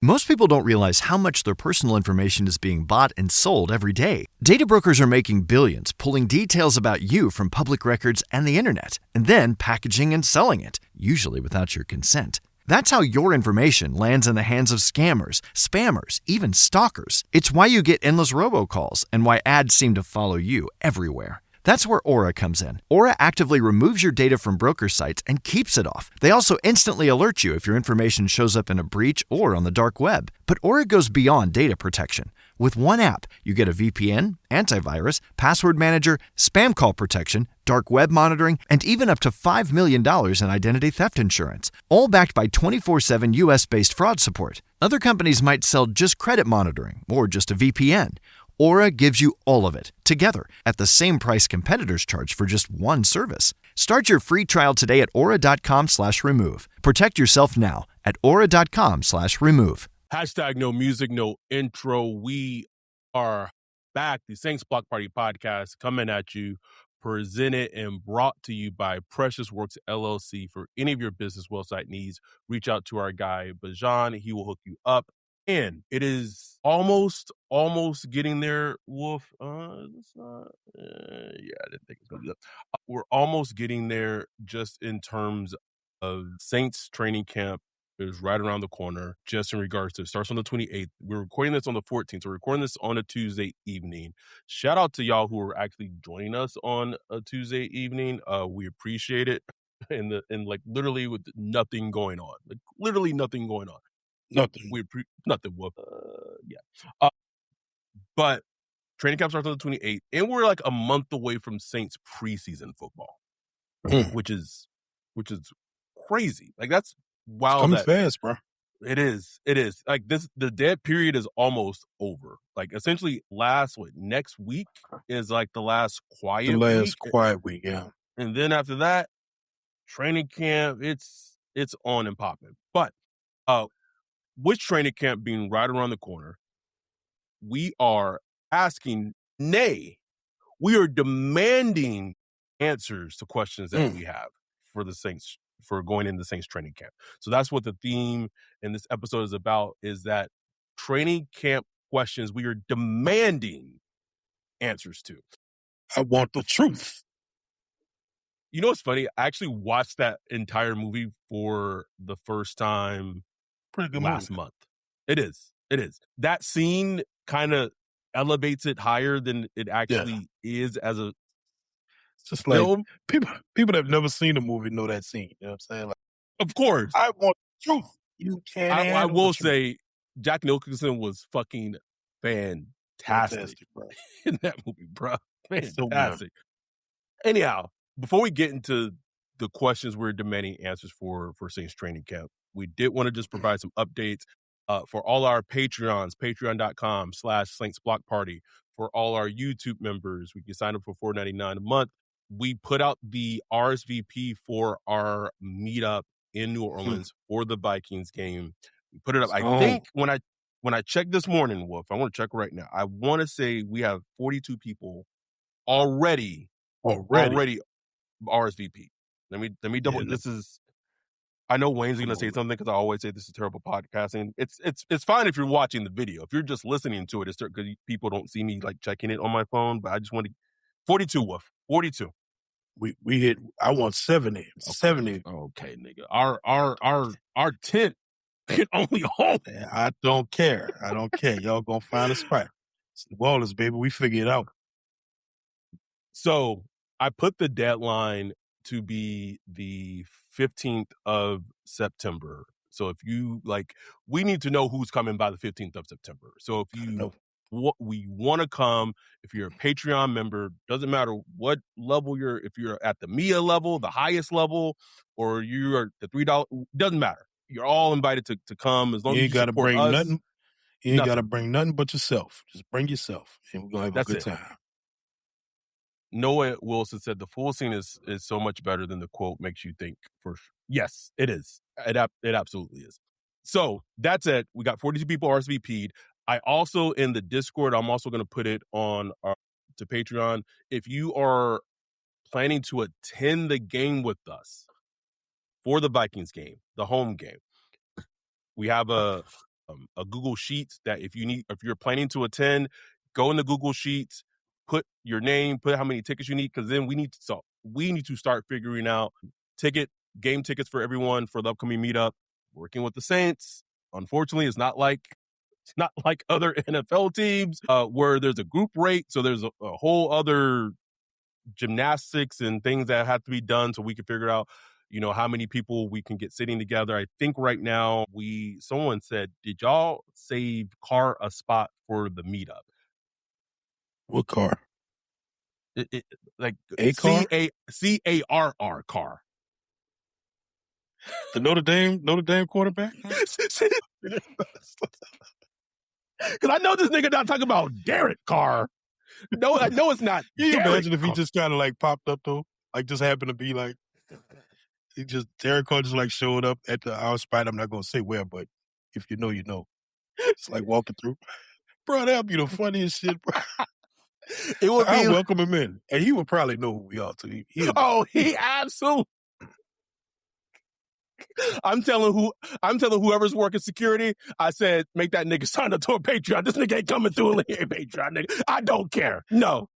Most people don't realize how much their personal information is being bought and sold every day. Data brokers are making billions, pulling details about you from public records and the internet, and then packaging and selling it, usually without your consent. That's how your information lands in the hands of scammers, spammers, even stalkers. It's why you get endless robocalls and why ads seem to follow you everywhere. That's where Aura comes in. Aura actively removes your data from broker sites and keeps it off. They also instantly alert you if your information shows up in a breach or on the dark web. But Aura goes beyond data protection. With one app, you get a VPN, antivirus, password manager, spam call protection, dark web monitoring, and even up to $5 million in identity theft insurance. All backed by 24/7 US-based fraud support. Other companies might sell just credit monitoring or just a VPN. Aura gives you all of it, together, at the same price competitors charge for just one service. Start your free trial today at aura.com/remove. Protect yourself now at aura.com/remove. Hashtag no music, no intro. We are back. The Saints Block Party podcast coming at you, presented and brought to you by Precious Works LLC. For any of your business website needs, reach out to our guy, Bajan. He will hook you up. And it is almost getting there, Wolf. It's not, I didn't think it was going to be that. We're almost getting there just in terms of Saints training camp is right around the corner, just in regards to it starts on the 28th. We're recording this on the 14th, so we're recording this on a Tuesday evening. Shout out to y'all who are actually joining us on a Tuesday evening. We appreciate it. And like literally with nothing going on. Like literally nothing going on. Nothing. Nothing. Whoop. But training camp starts on the 28th, and we're like a month away from Saints preseason football, which is crazy. Like that's wild. It's coming fast, bro. It is. Like the dead period is almost over. Like essentially next week is like the last quiet week, yeah. And then after that, training camp, it's on and popping. But with training camp being right around the corner, we are we are demanding answers to questions that we have for the Saints, for going into the Saints training camp. So that's what the theme in this episode is about, is that training camp questions we are demanding answers to. I want the truth. You know what's funny? I actually watched that entire movie for the first time pretty good last month. It is. That scene kind of elevates it higher than it actually is as a just film. Like people that have never seen the movie know that scene. You know what I'm saying? Like, of course. I want the truth. You can't. I will say Jack Nicholson was fantastic bro. in that movie, bro. Fantastic. Anyhow, before we get into the questions we're demanding answers for Saints training camp, we did want to just provide some updates for all our Patreons, patreon.com/SaintsBlockParty. For all our YouTube members, we can sign up for $4.99 a month. We put out the RSVP for our meetup in New Orleans for the Vikings game. We put it up. I think when I checked this morning, Wolf, I want to check right now. I want to say we have 42 people already RSVP. Let me double. This is. I know Wayne's going to say something because I always say this is terrible podcasting. It's fine if you're watching the video. If you're just listening to it, it's because people don't see me like checking it on my phone. But I just want to 42, Wolf. 42. We hit. I want 70. 70. Okay, nigga. Our tent can only hold. I don't care. Y'all gonna find a spot. It's the Wallace, baby. We figure it out. So I put the deadline to be the 15th of September. So if you we need to know who's coming by the 15th of September. So if we want to come, if you're a Patreon member, doesn't matter what level if you're at the Mia level, the highest level, or you're at the $3, doesn't matter. You're all invited to come as long as you got to bring us, nothing. You ain't got to bring nothing but yourself. Just bring yourself, and we're gonna have a good time. Noah Wilson said the full scene is so much better than the quote makes you think. For yes, it is. It absolutely is. So that's it. We got 42 people RSVP'd. I also, in the Discord, I'm also going to put it on to Patreon. If you are planning to attend the game with us for the Vikings game, the home game, we have a a Google Sheets that if you're planning to attend, go in the Google Sheets, put your name, put how many tickets you need, because then we need to start figuring out game tickets for everyone for the upcoming meetup. Working with the Saints, unfortunately, it's not like other NFL teams where there's a group rate, so there's a whole other gymnastics and things that have to be done so we can figure out how many people we can get sitting together. I think right now someone said, did y'all save Carr a spot for the meetup? What car? Like a car? CARR car. The Notre Dame quarterback? Because I know this nigga not talking about Derek Carr. No, I know it's not. Can you imagine if he just kind of like popped up though? Like just happened to be like, Derek Carr just like showed up at our spot. I'm not going to say where, but if you know, you know. It's like walking through. Bro, that'd be the funniest shit, bro. It would be. I welcome him in. And he would probably know who we are too. He absolutely. I'm telling whoever's working security, I said, make that nigga sign up to a Patreon. This nigga ain't coming through a Patreon, nigga. I don't care. No.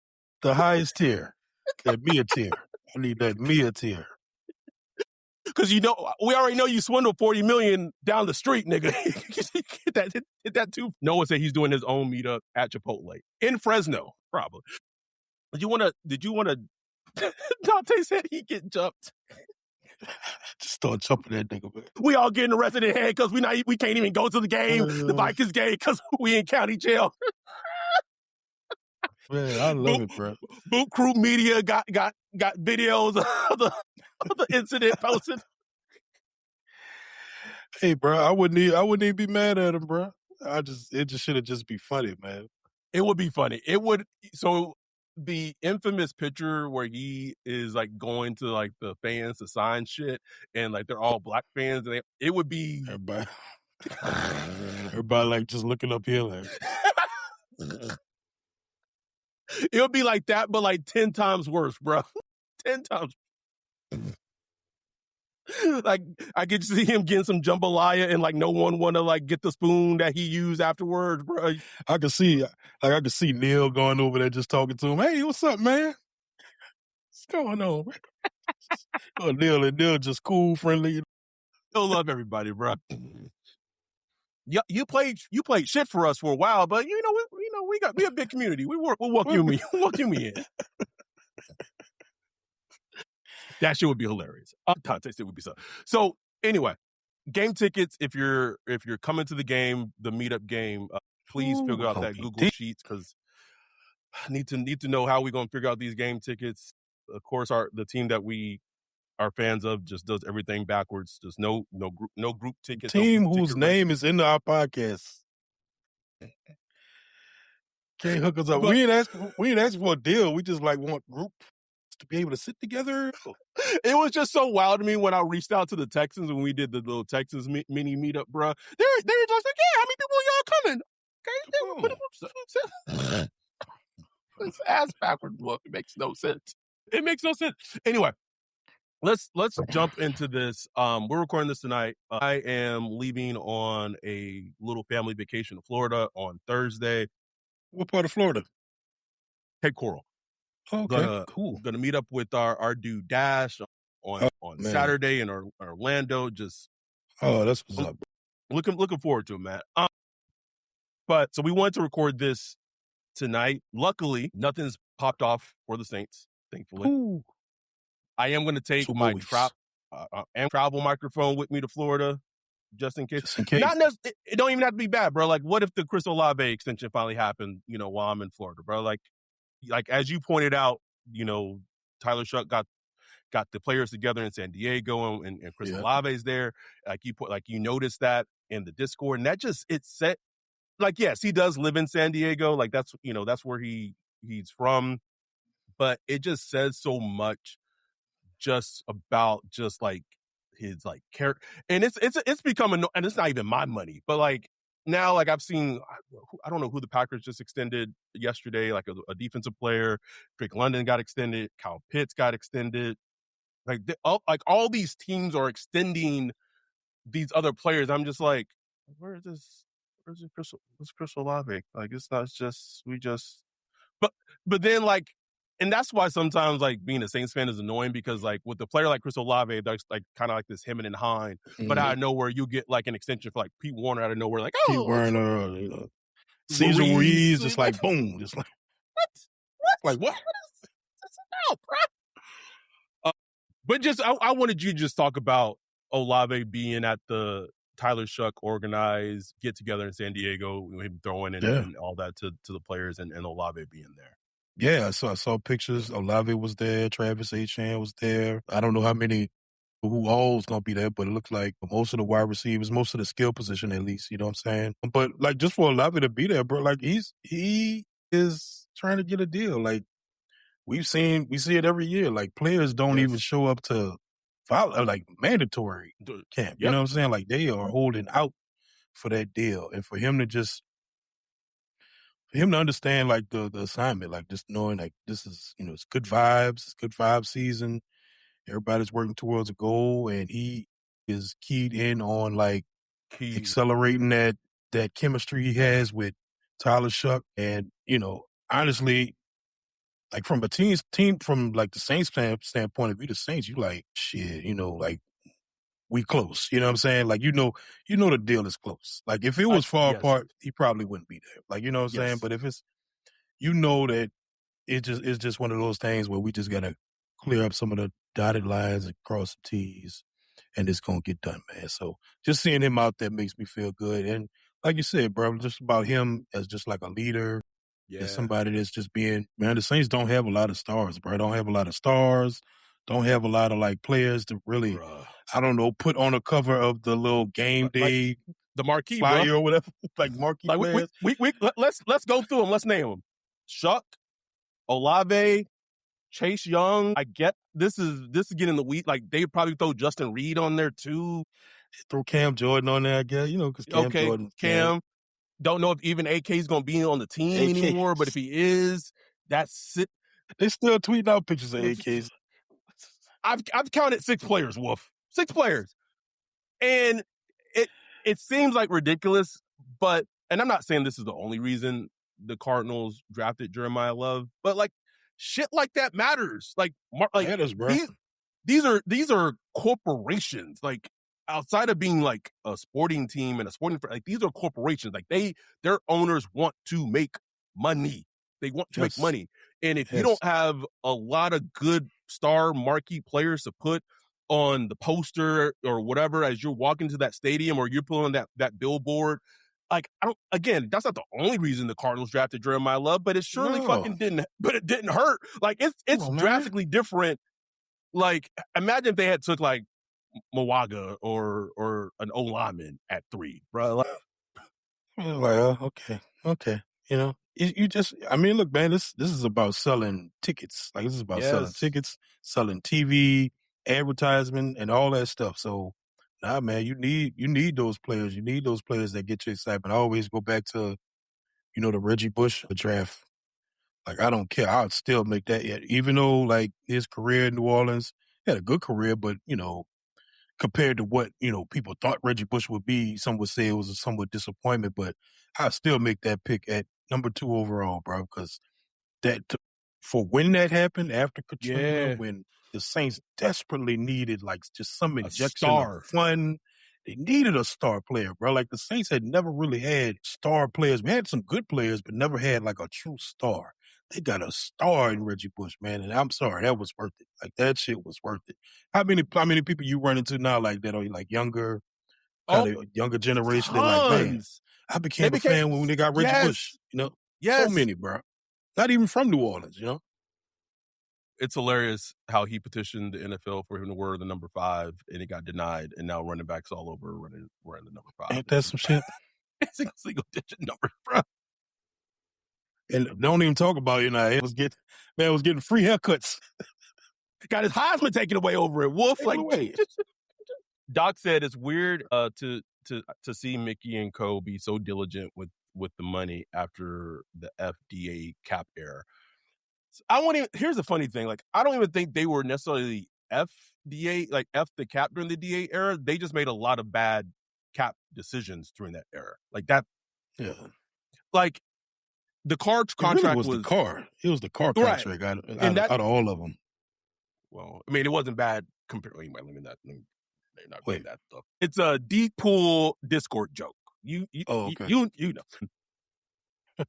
The highest tier. That Mia tier. I need that Mia tier. Because we already know you swindled $40 million down the street, nigga. hit that too. Noah said he's doing his own meetup at Chipotle in Fresno, probably. Did you want to? Dante said he get jumped. Just start jumping that nigga, man. We all getting arrested in handcuffs. We can't even go to the game, the Vikings game, because we in county jail. Man, I love it, bro. Boot Crew Media got videos of the incident posted. Hey, bro, I wouldn't even be mad at him, bro. It just should have just be funny, man. It would be funny. It would. So the infamous picture where he is like going to like the fans to sign shit, and like they're all black fans, and it would be everybody like just looking up here like. It would be like that, but like 10 times worse, bro. 10 times. Like I could see him getting some jambalaya and like no one want to like get the spoon that he used afterwards, bro. I could see Neil going over there just talking to him. Hey, what's up, man? What's going on, man? Oh, Neil just cool, friendly. He'll love everybody, bro. Yeah, you played shit for us for a while, but we a big community. We'll welcome me in. That shit would be hilarious. Context, it would be so. Anyway, game tickets. If you're coming to the game, the meetup game, please figure out that Google Sheets because I need to know how we're gonna figure out these game tickets. Of course, the team that we are fans of just does everything backwards. There's no group tickets. Team whose name is in our podcast can't hook us up. We ain't asking for a deal. We just like want group to be able to sit together. It was just so wild to me when I reached out to the Texans when we did the little Texans mini meetup, bro. They're just like, yeah, how many people y'all coming? Okay, it's ass backwards. Look, it makes no sense. Anyway, let's jump into this. We're recording this tonight. I am leaving on a little family vacation to Florida on Thursday. What part of Florida? Cape Coral. Okay, cool. Gonna meet up with our dude Dash on Saturday in Orlando. Just that's what's up. Looking forward to it, man. But so we wanted to record this tonight. Luckily, nothing's popped off for the Saints. Thankfully, Ooh. I am going to take my travel microphone with me to Florida, just in case. It don't even have to be bad, bro. Like, what if the Chris Olave extension finally happened? While I'm in Florida, bro. Like as you pointed out, Tyler Shuck got the players together in San Diego, and Chris Olave's there. You noticed that in the Discord, and that just it set. Like, yes, he does live in San Diego. Like that's where he's from, but it just says so much just about just like his like character, and it's becoming, and it's not even my money, but like now, like I've seen, I don't know who the Packers just extended yesterday, like a defensive player. Drake London got extended. Kyle Pitts got extended. Like all these teams are extending these other players. I'm just like, where is this? where's Chris Olave? Like, it's not just but then like, and that's why sometimes like being a Saints fan is annoying because like with the player like Chris Olave, there's like kind of like this him and Hine, but out of nowhere you get like an extension for like Pete Warner out of nowhere, like Pete Werner, Cesar Ruiz, just like boom, just like what? Like what is this about, bro? But just I wanted you to just talk about Olave being at the Tyler Shuck organized get together in San Diego, him throwing and all that to the players and Olave being there. Yeah, so I saw pictures. Olave was there. Travis Etienne was there. I don't know who all is going to be there, but it looks like most of the wide receivers, most of the skill position at least, you know what I'm saying? But like just for Olave to be there, bro, like he is trying to get a deal. Like we see it every year. Like players don't even show up to follow like mandatory camp. You know what I'm saying? Like they are holding out for that deal. And for him to understand like the assignment, like just knowing like this is, it's good vibes, it's good vibe season. Everybody's working towards a goal, and he is keyed in on like accelerating that chemistry he has with Tyler Shuck. And, honestly, like from a team from like the Saints standpoint of view, the Saints, you like shit, like we close. You know what I'm saying? Like, the deal is close. Like if it was far apart, he probably wouldn't be there. Like, you know what I'm saying? But if it's, that it's just one of those things where we just got to clear up some of the dotted lines and cross the T's, and it's going to get done, man. So just seeing him out there makes me feel good. And like you said, bro, just about him as just like a leader, as somebody that's just being, man, the Saints don't have a lot of stars, bro. Don't have a lot of stars. Don't have a lot of like players to really, I don't know, put on a cover of the little game day, like the marquee flyer bro. or whatever, like marquee players. Let's go through them. Let's name them. Shuck, Olave, Chase Young. I get this is getting the week. Like they probably throw Justin Reed on there too. Throw Cam Jordan on there, I guess. Because Jordan. Cam. Don't know if even AK is going to be on the team anymore, but if he is, that's it. They still tweeting out pictures of AKs. I've counted 6 players, Wolf. 6 players. And it seems like ridiculous, but, and I'm not saying this is the only reason the Cardinals drafted Jeremiah Love, but like shit like that matters. Like matters, bro. These are corporations. Like outside of being like a sporting team and a sporting, like these are corporations. Like their owners want to make money. They want to make money. And if you don't have a lot of good star marquee players to put on the poster or whatever as you're walking to that stadium or you're pulling that billboard, like that's not the only reason the Cardinals drafted Jeremiah Love, but it surely fucking didn't, but it didn't hurt. Like it's drastically different. Like imagine if they had took like Mwaga or an O lineman at 3, bro. Like, okay. You just, I mean, look, man, this is about selling tickets. Like this is about selling tickets, selling TV, advertisement, and all that stuff. So, nah, man, you need those players. You need those players that get you excited. I always go back to, the Reggie Bush draft. Like, I don't care. I'd still make that yet. Even though, like, his career in New Orleans, he had a good career, but, compared to what, people thought Reggie Bush would be, some would say it was a somewhat disappointment, but I still make that pick at number 2 overall, bro, because for when that happened after Katrina, when the Saints desperately needed like just some injection of fun, they needed a star player, bro. Like the Saints had never really had star players. We had some good players, but never had like a true star. They got a star in Reggie Bush, man, and I'm sorry, that was worth it. Like that shit was worth it. How many people you run into now like that are like younger generation? They're like, man, I became a fan when they got Reggie Bush. So many, bro. Not even from New Orleans, It's hilarious how he petitioned the NFL for him to wear the number 5, and it got denied, and now running backs all over wearing the number 5. Ain't that some shit? It's a single digit number, bro. And don't even talk about, it was getting free haircuts. Got his Heisman taken away over it. Wolf, Doc said it's weird to see Mickey and Co be so diligent with the money after the FDA cap era. Here's the funny thing. Like, I don't even think they were necessarily FDA, like F the cap during the DA era. They just made a lot of bad cap decisions during that era. Like that, Yeah. Like, the Carr contract It was the Carr. It was the Carr right. contract And out of all of them. Well, I mean, it wasn't bad compared. Let me not name Wait. that stuff. It's a deep pool Discord joke. Okay. You know.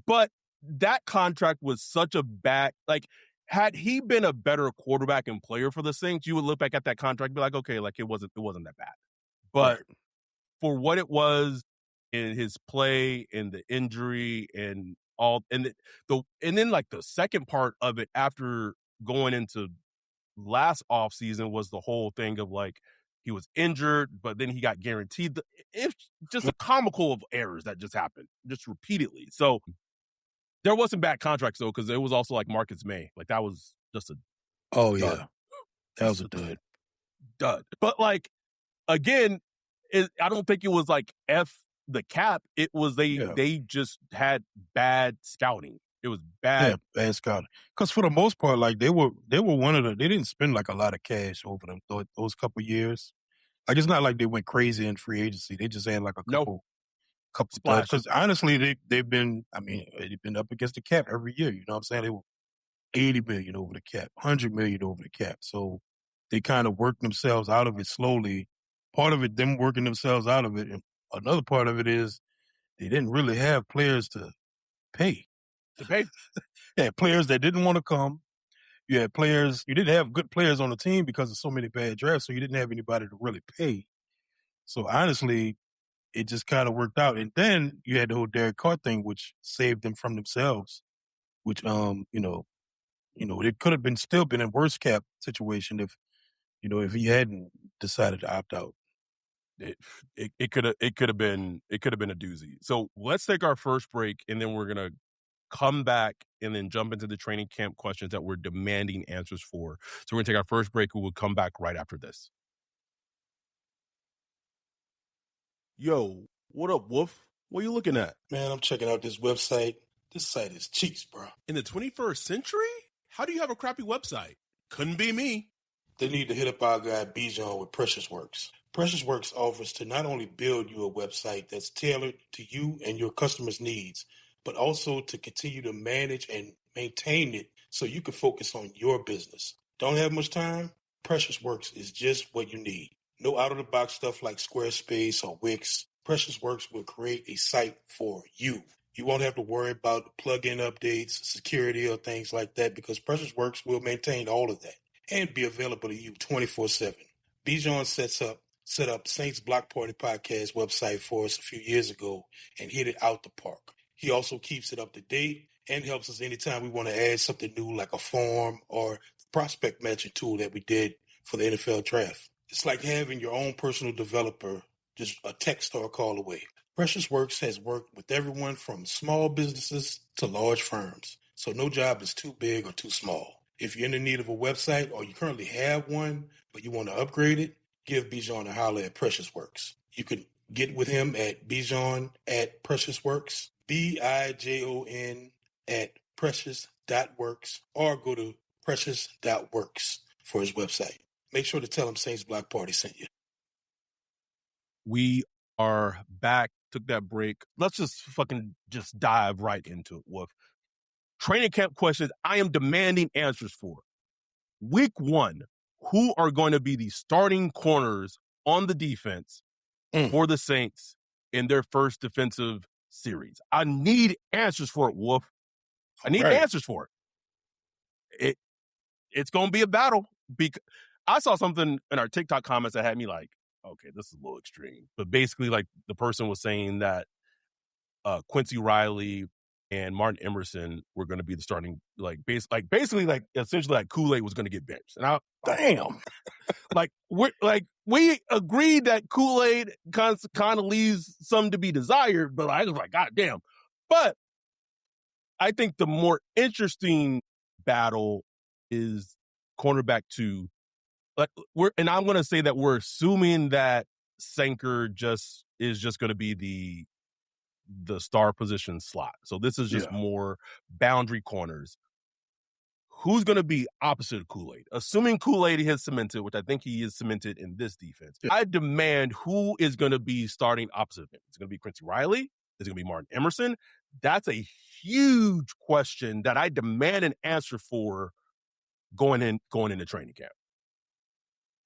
But that contract was such a bad, like, had he been a better quarterback and player for the Saints, you would look back at that contract and be like, okay, like it wasn't that bad. But Right. for what it was in his play and the injury and all, and then like the second part of it after going into last offseason was the whole thing of like he was injured, but then he got guaranteed. It's just a comical of errors that just happened just repeatedly. So there wasn't bad contracts though, because it was also like Marcus May. Like that was just a Oh dud. yeah. That was a dud. But like again, I don't think it was like F the cap. It was they just had bad scouting. It was bad. Yeah, bad scouting. Because for the most part, like they were one of they didn't spend like a lot of cash over them those couple years. Like it's not like they went crazy in free agency. They just had like a couple splash. Because honestly, they've been up against the cap every year. You know what I'm saying? They were $80 million over the cap, $100 million over the cap. So they kind of worked themselves out of it slowly. Part of it, them working themselves out of it, and another part of it is they didn't really have players to pay. They had players that didn't want to come. You had players, you didn't have good players on the team because of so many bad drafts, so you didn't have anybody to really pay. So honestly, it just kind of worked out. And then you had the whole Derek Carr thing, which saved them from themselves, which, it could have still been a worse cap situation if he hadn't decided to opt out. It could have been a doozy. So let's take our first break, and then we're gonna come back and then jump into the training camp questions that we're demanding answers for. So we're gonna take our first break, and we'll come back right after this. Yo, what up, Wolf? What are you looking at? Man, I'm checking out this website. This site is cheats, bro. In the 21st century? How do you have a crappy website? Couldn't be me. They need to hit up our guy Bijan with Precious Works. Precious Works offers to not only build you a website that's tailored to you and your customers' needs, but also to continue to manage and maintain it so you can focus on your business. Don't have much time? Precious Works is just what you need. No out-of-the-box stuff like Squarespace or Wix. Precious Works will create a site for you. You won't have to worry about plug-in updates, security, or things like that because Precious Works will maintain all of that and be available to you 24/7. Bijan set up Saints Block Party Podcast website for us a few years ago and hit it out the park. He also keeps it up to date and helps us anytime we want to add something new like a form or the prospect matching tool that we did for the NFL draft. It's like having your own personal developer just a text or a call away. Precious Works has worked with everyone from small businesses to large firms, so no job is too big or too small. If you're in the need of a website or you currently have one, but you want to upgrade it, give Bijan a holler at Precious Works. You can get with him at Bijan at Precious Works, BIJON at precious.works, or go to precious.works for his website. Make sure to tell him Saints Block Party sent you. We are back. Took that break. Let's just dive right into it, Wolf. Training camp questions I am demanding answers for. Week 1, who are going to be the starting corners on the defense for the Saints in their first defensive series? I need answers for it, Wolf. I need answers for it. It's going to be a battle. Because I saw something in our TikTok comments that had me like, okay, this is a little extreme. But basically, like, the person was saying that Quincy Riley and Martin Emerson were going to be the starting, essentially like Kool-Aid was going to get benched. And damn. we agreed that Kool-Aid kind of leaves some to be desired, but I was like, God damn. But I think the more interesting battle is cornerback 2. And I'm going to say that we're assuming that Sanker is just going to be the star position slot. So this is just more boundary corners. who's going to be opposite of Kool-Aid? Assuming Kool-Aid has cemented, which I think he is cemented in this defense, I demand who is going to be starting opposite of him. Is it going to be Quincy Riley? Is it going to be Martin Emerson? That's a huge question that I demand an answer for going into training camp.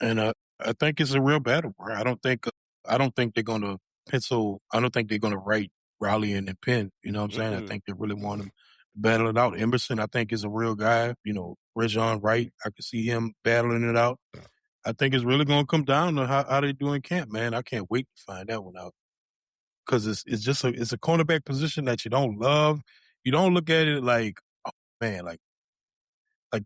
And I think it's a real battle, bro. I don't think they're going to pencil. I don't think they're going to write Riley in and Penn. You know what I'm saying? I think they really want him to battle it out. Emerson, I think, is a real guy. You know, Rajon Wright, I can see him battling it out. I think it's really going to come down to how they do in camp, man. I can't wait to find that one out. Because it's just it's a cornerback position that you don't love. You don't look at it like, oh man, like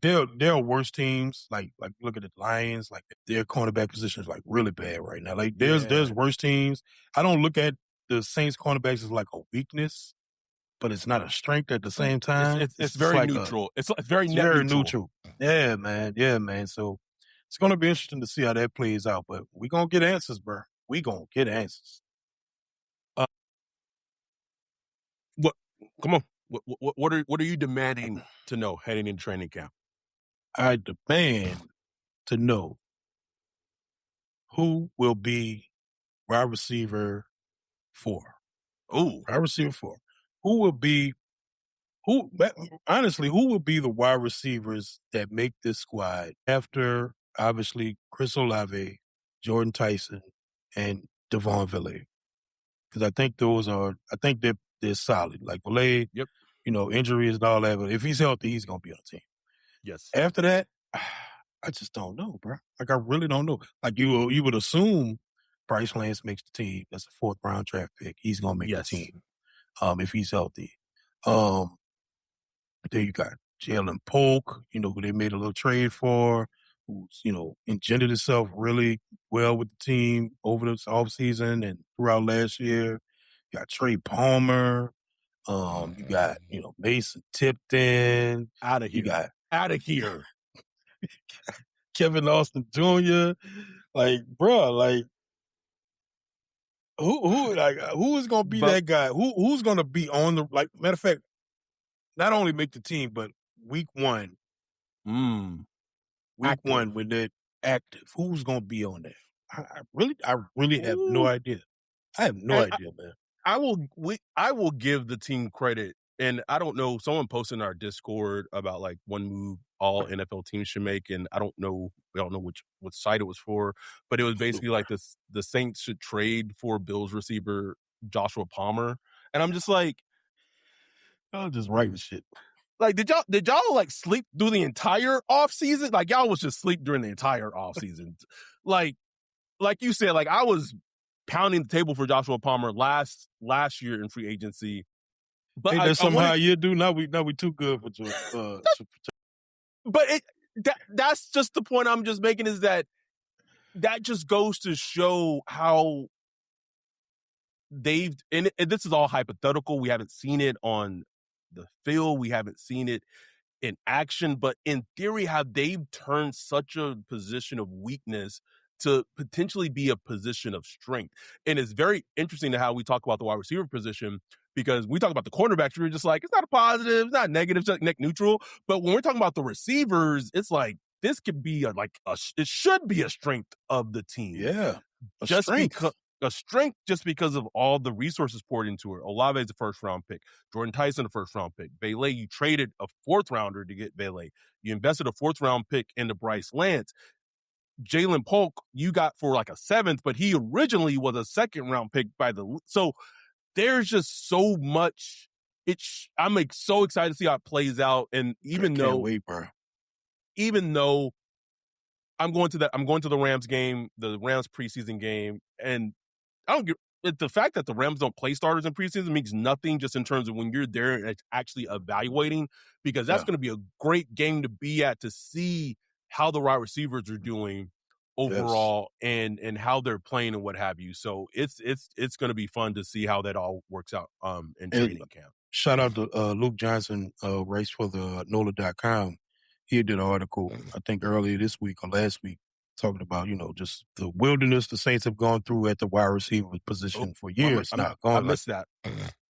there are worse teams. Like look at the Lions. Like their cornerback position is like really bad right now. Like there's worse teams. I don't look at the Saints cornerbacks as like a weakness, but it's not a strength at the same time. It's very like neutral. It's very neutral. Yeah, man. Yeah, man. So it's gonna be interesting to see how that plays out. But we gonna get answers, bro. We gonna get answers. What? Come on. What are you demanding to know heading in training camp? I demand to know who will be wide receiver 4. Oh, wide receiver 4. Who will be who will be the wide receivers that make this squad after obviously Chris Olave, Jordan Tyson, and Devon Villay? Because I think they're solid. Like Villay, yep. You know, injuries and all that, but if he's healthy, he's gonna be on the team. Yes. After that, I just don't know, bro. Like I really don't know. Like you would assume Bryce Lance makes the team. That's a 4th round draft pick. He's gonna make the team. If he's healthy. There you got Jalen Polk, you know, who they made a little trade for, who's, you know, engendered himself really well with the team over this offseason and throughout last year. You got Trey Palmer. You got, you know, Mason Tipton. Out of here. Kevin Austin Jr. Like, bro, like who is gonna be that guy? Who's gonna be on the matter of fact, not only make the team, but week 1. Week 1 when they're active. Who's gonna be on there? I really have no idea. I have no idea, man. I will give the team credit, and I don't know. Someone posted in our Discord about like one move all NFL teams should make, and I don't know what site it was for, but it was basically like this: the Saints should trade for Bills receiver Joshua Palmer, and I'm just like, I'll just write the shit. Like, did y'all like sleep through the entire offseason? Like y'all was just sleep during the entire offseason. like you said, like I was pounding the table for Joshua Palmer last year in free agency. But that's somehow you do. Now we too good for Joe. But that's just the point I'm just making, is that just goes to show how they've, and this is all hypothetical. We haven't seen it on the field. We haven't seen it in action, but in theory, how they've turned such a position of weakness to potentially be a position of strength. And it's very interesting to how we talk about the wide receiver position, because we talk about the cornerbacks, we're just like, it's not a positive, it's not negative, it's like neutral. But when we're talking about the receivers, it's like, this could be it should be a strength of the team. Yeah. A strength just because of all the resources poured into it. Olave is a 1st round pick. Jordan Tyson, a 1st round pick. Vele, you traded a 4th rounder to get Vele. You invested a 4th round pick into Bryce Lance. Jalen Polk, you got for like a 7th, but he originally was a 2nd round pick so there's just so much. I'm like so excited to see how it plays out. And even though I'm going to the Rams game, the Rams preseason game, and I don't get the fact that the Rams don't play starters in preseason means nothing, just in terms of when you're there and actually evaluating, because that's going to be a great game to be at, to see how the wide receivers are doing overall and how they're playing and what have you. So it's going to be fun to see how that all works out in training camp. Shout out to Luke Johnson, writes for the NOLA.com. He did an article, I think earlier this week or last week, talking about, you know, just the wilderness the Saints have gone through at the wide receiver position for years now. I missed that.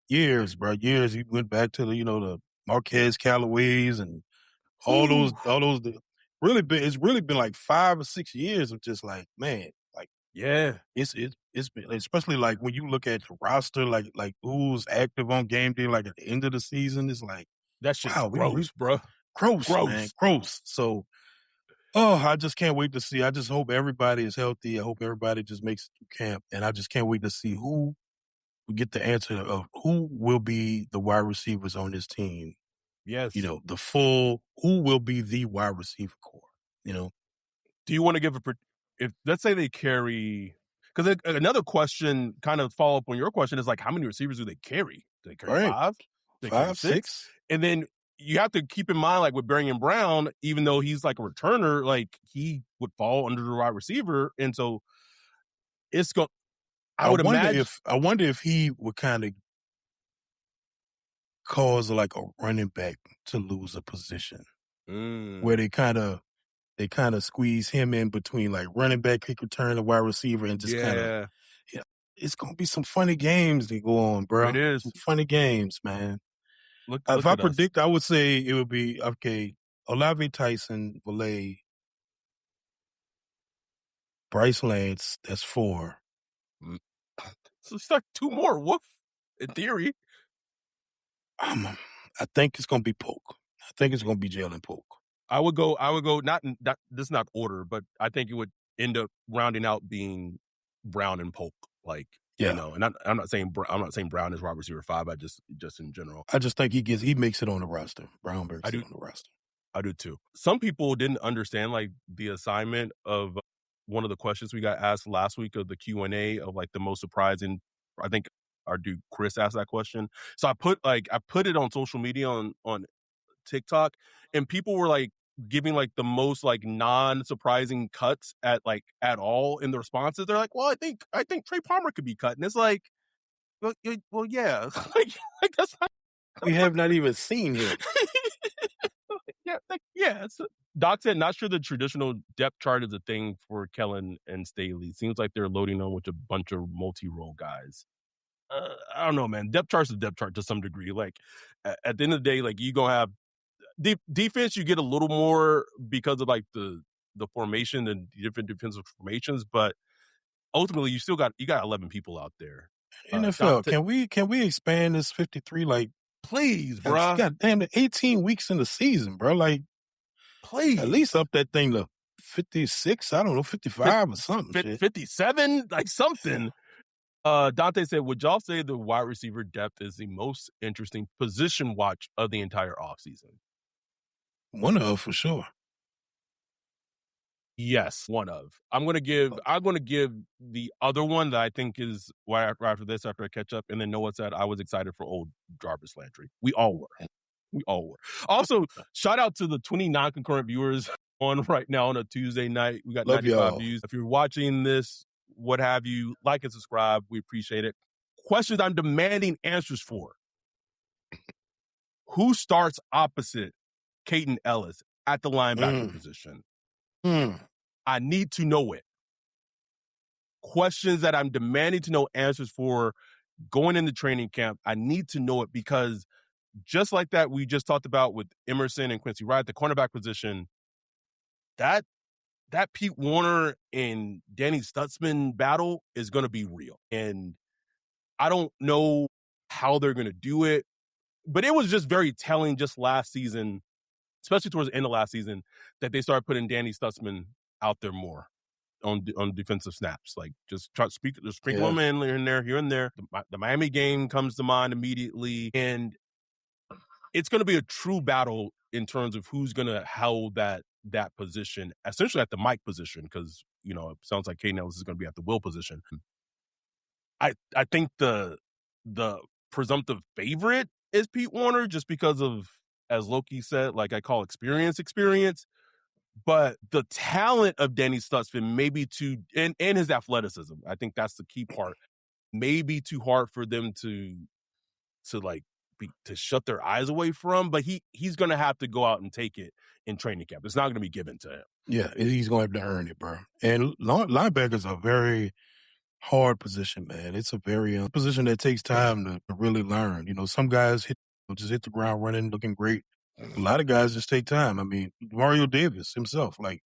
Years, bro. Years. He went back to the Marquez Callaways and all those really been it's really been like 5 or 6 years of just like, man, like Yeah, it's been, especially like when you look at the roster, like who's active on game day, like at the end of the season, it's like, that shit's wow, we gross, bruh. gross, man, Gross. gross. So, oh, I just can't wait to see. I just hope everybody is healthy. I hope everybody just makes it through camp, and I just can't wait to see who we get the answer of who will be the wide receivers on this team. Yes. Who will be the wide receiver core, you know? Do you want to give if let's say they carry, because another question kind of follow up on your question is like, how many receivers do they carry? Do they carry Right. 5? Do they carry 5, 6? 6? And then you have to keep in mind, like with Berrien Brown, even though he's like a returner, like he would fall under the wide receiver. And so it's going, I would imagine. I wonder if he would kind of cause like a running back to lose a position where they kind of squeeze him in between like running back, kick return, and wide receiver, and just kind of, Yeah, yeah, it's gonna be some funny games that go on, bro. it is. Some funny games, man. Look If I at us. predict, I would say it would be okay. Olave Tyson, Valet, Bryce Lance. That's 4. So it's like 2 more. Woof. In theory. I think it's gonna be Polk. I think it's gonna be Jalen Polk. I would go not this is not order, but I think it would end up rounding out being Brown and Polk. Like, Yeah. you know, and I'm not saying Brown is wide receiver 5. I just in general. I just think he makes it on the roster. Brown makes it on the roster. I do too. Some people didn't understand like the assignment of one of the questions we got asked last week of the Q&A of like the most surprising. I think our dude Chris asked that question. So I put it on social media on TikTok, and people were like giving like the most like non-surprising cuts at all in the responses. They're like, well, I think Trey Palmer could be cut. And it's like, well yeah. like that's not, We have not even seen him. yeah. Doc said, not sure the traditional depth chart is a thing for Kellen and Staley. Seems like they're loading on with a bunch of multi-role guys. I don't know, man. Depth chart's a depth chart to some degree. Like at the end of the day, like you gonna have defense, you get a little more because of like the formation and different defensive formations, but ultimately you got 11 people out there. NFL, can we expand this 53? Like, please, bro. God damn it, 18 weeks in the season, bro. Like, please, at least up that thing to 56. I don't know, 55 or something. 57, like something. Dante said, would y'all say the wide receiver depth is the most interesting position watch of the entire offseason? One of, for sure. Yes, one of. I'm gonna give the other one that I think is right after this, after I catch up, and then Noah said I was excited for old Jarvis Landry. We all were. Also, shout out to the 29 concurrent viewers on right now on a Tuesday night. We got 95 views. If you're watching this, what have you, like and subscribe. We appreciate it. Questions I'm demanding answers for. Who starts opposite Caden Ellis at the linebacker position? I need to know it. Questions that I'm demanding to know answers for going into training camp. I need to know it because just like that we just talked about with Emerson and Quincy Wright, the cornerback position, that Pete Warner and Danny Stutzman battle is going to be real. And I don't know how they're going to do it, but it was just very telling just last season, especially towards the end of last season, that they started putting Danny Stutzman out there more on defensive snaps. Like just sprinkle them in here and there. The Miami game comes to mind immediately. And it's going to be a true battle in terms of who's going to hold that position, essentially at the Mike position, because, you know, it sounds like Caden Ellis is going to be at the Will position. I think the presumptive favorite is Pete Warner just because of, as Loki said, like I call experience. But the talent of Danny Stutzman may be too, and his athleticism, I think that's the key part, may be too hard for them to shut their eyes away from, but he's going to have to go out and take it in training camp. It's not going to be given to him. Yeah, he's going to have to earn it, bro. And linebackers are a very hard position, man. It's a very position that takes time to really learn. You know, some guys just hit the ground running, looking great. A lot of guys just take time. I mean, Mario Davis himself, like,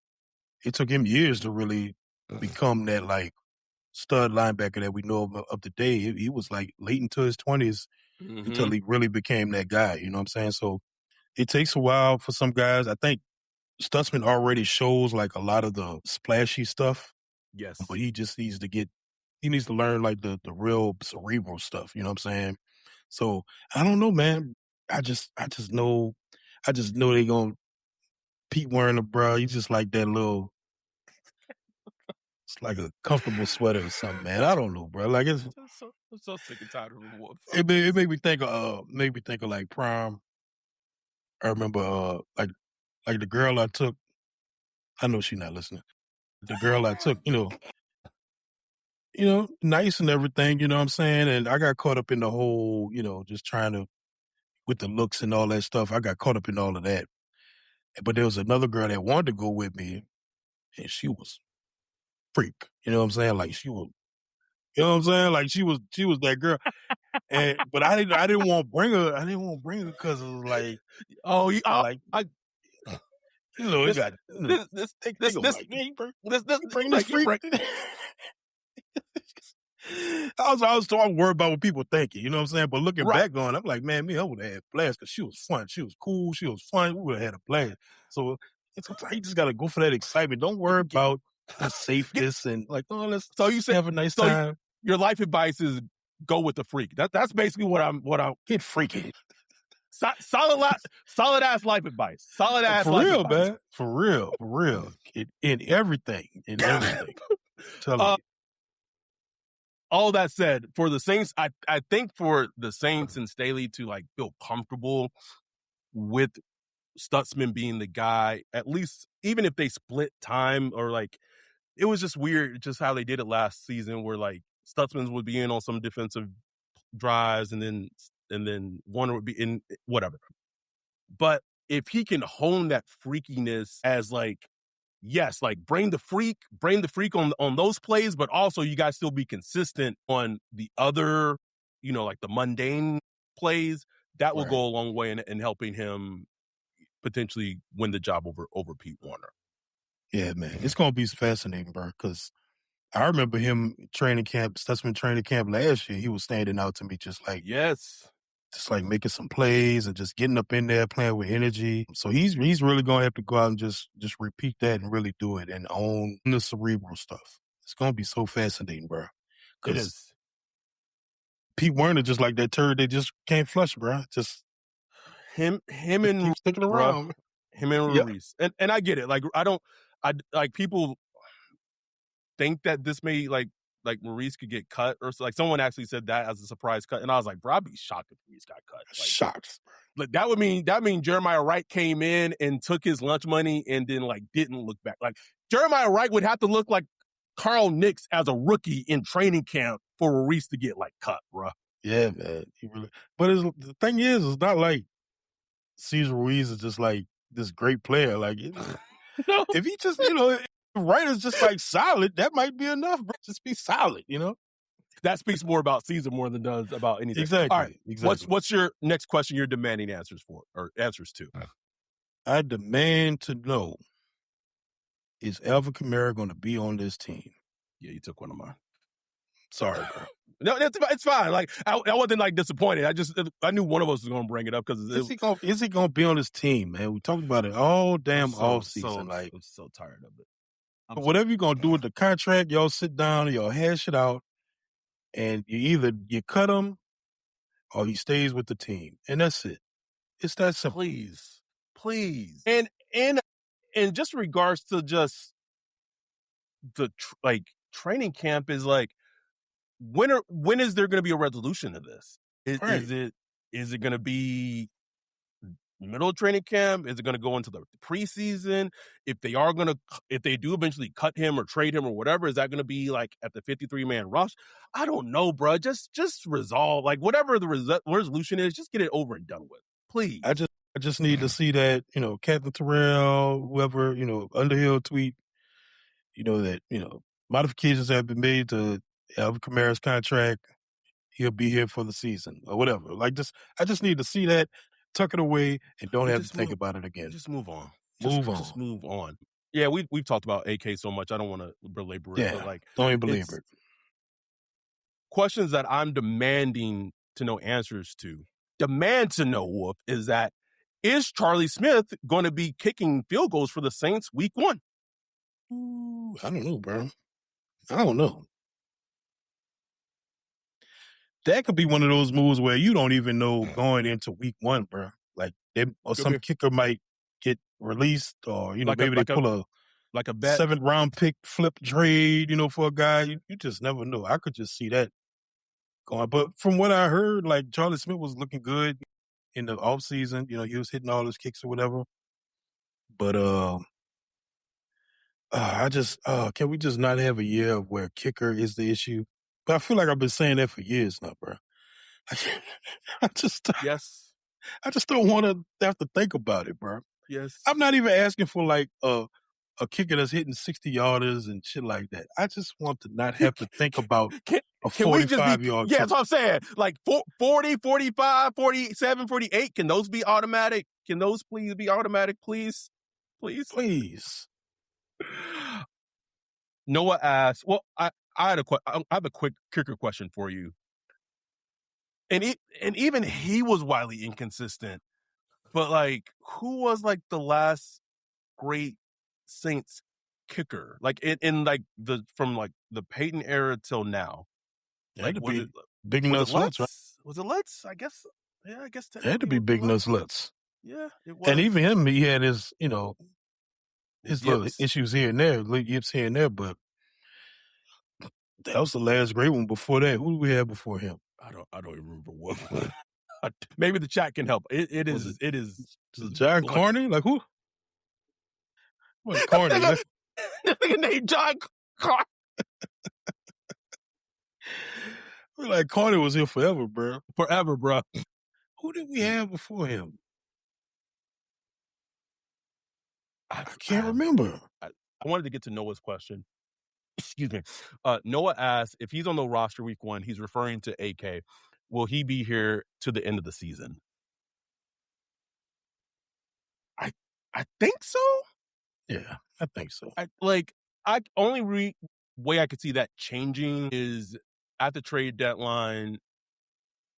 it took him years to really become that, like, stud linebacker that we know of today. He was, like, late into his 20s until he really became that guy, you know what I'm saying? So, it takes a while for some guys. I think Stutzman already shows, like, a lot of the splashy stuff, Yes. but he just needs to he needs to learn, like, the real cerebral stuff, you know what I'm saying? So, I don't know, man. I just know they gonna Pete Werner, bro. He's just like that little it's like a comfortable sweater or something, man. I don't know, bro. Like, I'm so sick and tired of him. it made me think of, like, prom. I remember, like the girl I took I know she's not listening. The girl I took, nice and everything, you know what I'm saying? And I got caught up in the whole, just trying to with the looks and all that stuff. I got caught up in all of that. But there was another girl that wanted to go with me, and she was freak. You know what I'm saying? Like, she was, you know what I'm saying? Like, she was that girl. But I didn't want to bring her. I didn't want to bring her because it was like, Oh, like, it this got they go this like, man, you this bring this freak. I was worried about what people thinking, you know what I'm saying? But looking back on it, I'm like, man, me, I would have had blast because she was fun. She was cool. She was fun. We would have had a blast. So sometimes you just got to go for that excitement. Don't worry about the safeness and like, oh, let's have a nice time. Your life advice is go with the freak. That's basically what I'm get freaky. Solid ass life advice. Solid ass for life real, advice. man. For real. In everything. Tell me. All that said, for the Saints, I think for the Saints and Staley to like feel comfortable with Stutzman being the guy, at least even if they split time or like, it was just weird just how they did it last season where like Stutzman would be in on some defensive drives and then Warner would be in whatever. But if he can hone that freakiness as like, yes, like bring the freak on those plays, but also you guys still be consistent on the other, like the mundane plays, that will go a long way in helping him potentially win the job over Pete Werner. Yeah, man. It's going to be fascinating, bro, because I remember him Stutzman training camp last year. He was standing out to me just like making some plays and just getting up in there, playing with energy. So he's really going to have to go out and just repeat that and really do it and own the cerebral stuff. It's going to be so fascinating, bro. It is. Pete Werner just like that turd they just can't flush, bro. Just him and keep sticking around. Him and Ruiz. And I get it. Like I people think that this may like Maurice could get cut or so. Like someone actually said that as a surprise cut, and I was like, bro, I'd be shocked if Maurice got cut. Like, shocked. Like that mean Jeremiah Wright came in and took his lunch money and then like didn't look back. Like Jeremiah Wright would have to look like Carl Nix as a rookie in training camp for Maurice to get like cut, bro. Yeah, man. But the thing is, it's not like Cesar Ruiz is just like this great player. Like if he just, Wright is just like solid, that might be enough, bro. Just be solid, That speaks more about Caesar more than does about anything. Exactly. All right. Exactly. What's your next question you're demanding answers to? I demand to know, is Alvin Kamara going to be on this team? Yeah, you took one of mine. Sorry, bro. No, it's fine. Like I wasn't like disappointed. I knew one of us was going to bring it up because is he going to be on this team, man? We talked about it all damn off season. I'm so tired of it. But whatever you're going to do with the contract, y'all sit down, y'all hash it out, and you cut him or he stays with the team, and that's it. It's that simple. Please. And just regards to just the training camp is like, when is there going to be a resolution to this? Is it going to be middle of training camp? Is it going to go into the preseason? If they do eventually cut him or trade him or whatever, is that going to be like at the 53-man rush? I don't know, bro. Just resolve, like whatever the resolution is, just get it over and done with, please. I just need to see that, Captain Terrell, whoever, Underhill tweet, that, modifications have been made to Alvin Kamara's contract. He'll be here for the season or whatever. Like I just need to see that tuck it away and don't have to think move, about it again. Just move on. Just move on. Yeah, we've talked about AK so much. I don't want to belabor it, but like, don't even belabor it. Questions that I'm demanding to know answers to. Demand to know, Wolf, is Charlie Smith going to be kicking field goals for the Saints week 1? Ooh, I don't know, bro. I don't know. That could be one of those moves where you don't even know going into week 1, bro. Like some kicker might get released, or maybe they pull a like a bet 7th round pick flip trade, for a guy. You just never know. I could just see that going. But from what I heard, like Charlie Smith was looking good in the offseason. He was hitting all his kicks or whatever. But can we just not have a year where kicker is the issue? But I feel like I've been saying that for years now, bro. I just don't want to have to think about it, bro. Yes. I'm not even asking for like a kicker that's hitting 60-yarders and shit like that. I just want to not have to think about a 45-yard Yeah, that's what I'm saying. Like 40, 45, 47, 48. Can those be automatic? Can those please be automatic, please? Please. Noah asked, well, I have a quick kicker question for you. And even he was wildly inconsistent. But like, who was like the last great Saints kicker? Like in like from like the Peyton era till now. Like, was it Big Nuts Lutz, right? Was it Lutz? I guess. Yeah, I guess. It had to be Big Nuts Lutz. Yeah, it was. And even him, he had his, his little issues here and there, little yips here and there, but that was the last great one. Before that, who do we have before him? I don't even remember what. Maybe the chat can help. It is John Carney? Like who? What Carney? The nigga named John Carney. We're like Carney was here forever, bro. Forever, bro. Who did we have before him? I can't remember. I wanted to get to Noah's question. Excuse me. Noah asked, if he's on the roster week 1, he's referring to AK. Will he be here to the end of the season? I think so. Yeah, I think so. Only way I could see that changing is at the trade deadline.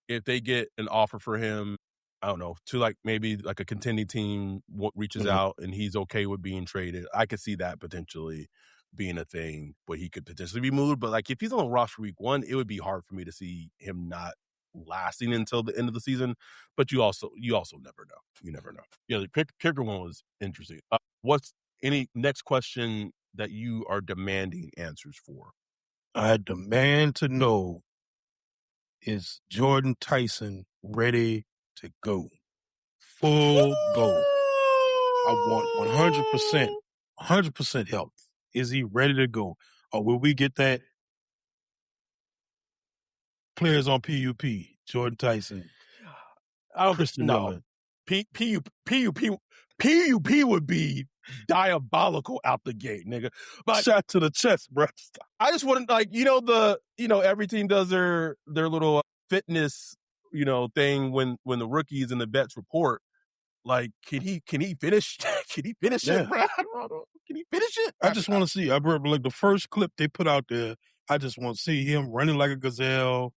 If they get an offer for him, I don't know, to like maybe like a contending team reaches out and he's okay with being traded, I could see that potentially being a thing where he could potentially be moved. But like if he's on the roster week 1, it would be hard for me to see him not lasting until the end of the season. But you also never know. You never know. Yeah, the kicker one was interesting. What's any next question that you are demanding answers for? I demand to know, is Jordan Tyson ready to go? Full go. I want 100% help. Is he ready to go? Or will we get that players on PUP, Jordan Tyson, Christian Miller? PUP would be diabolical out the gate, nigga. But shot to the chest, bro. I just wouldn't every team does their little fitness, thing when the rookies and the vets report. Like, can he finish? Can he finish it, bro? I don't know. Can he finish it? I just want to see. I remember like the first clip they put out there. I just want to see him running like a gazelle,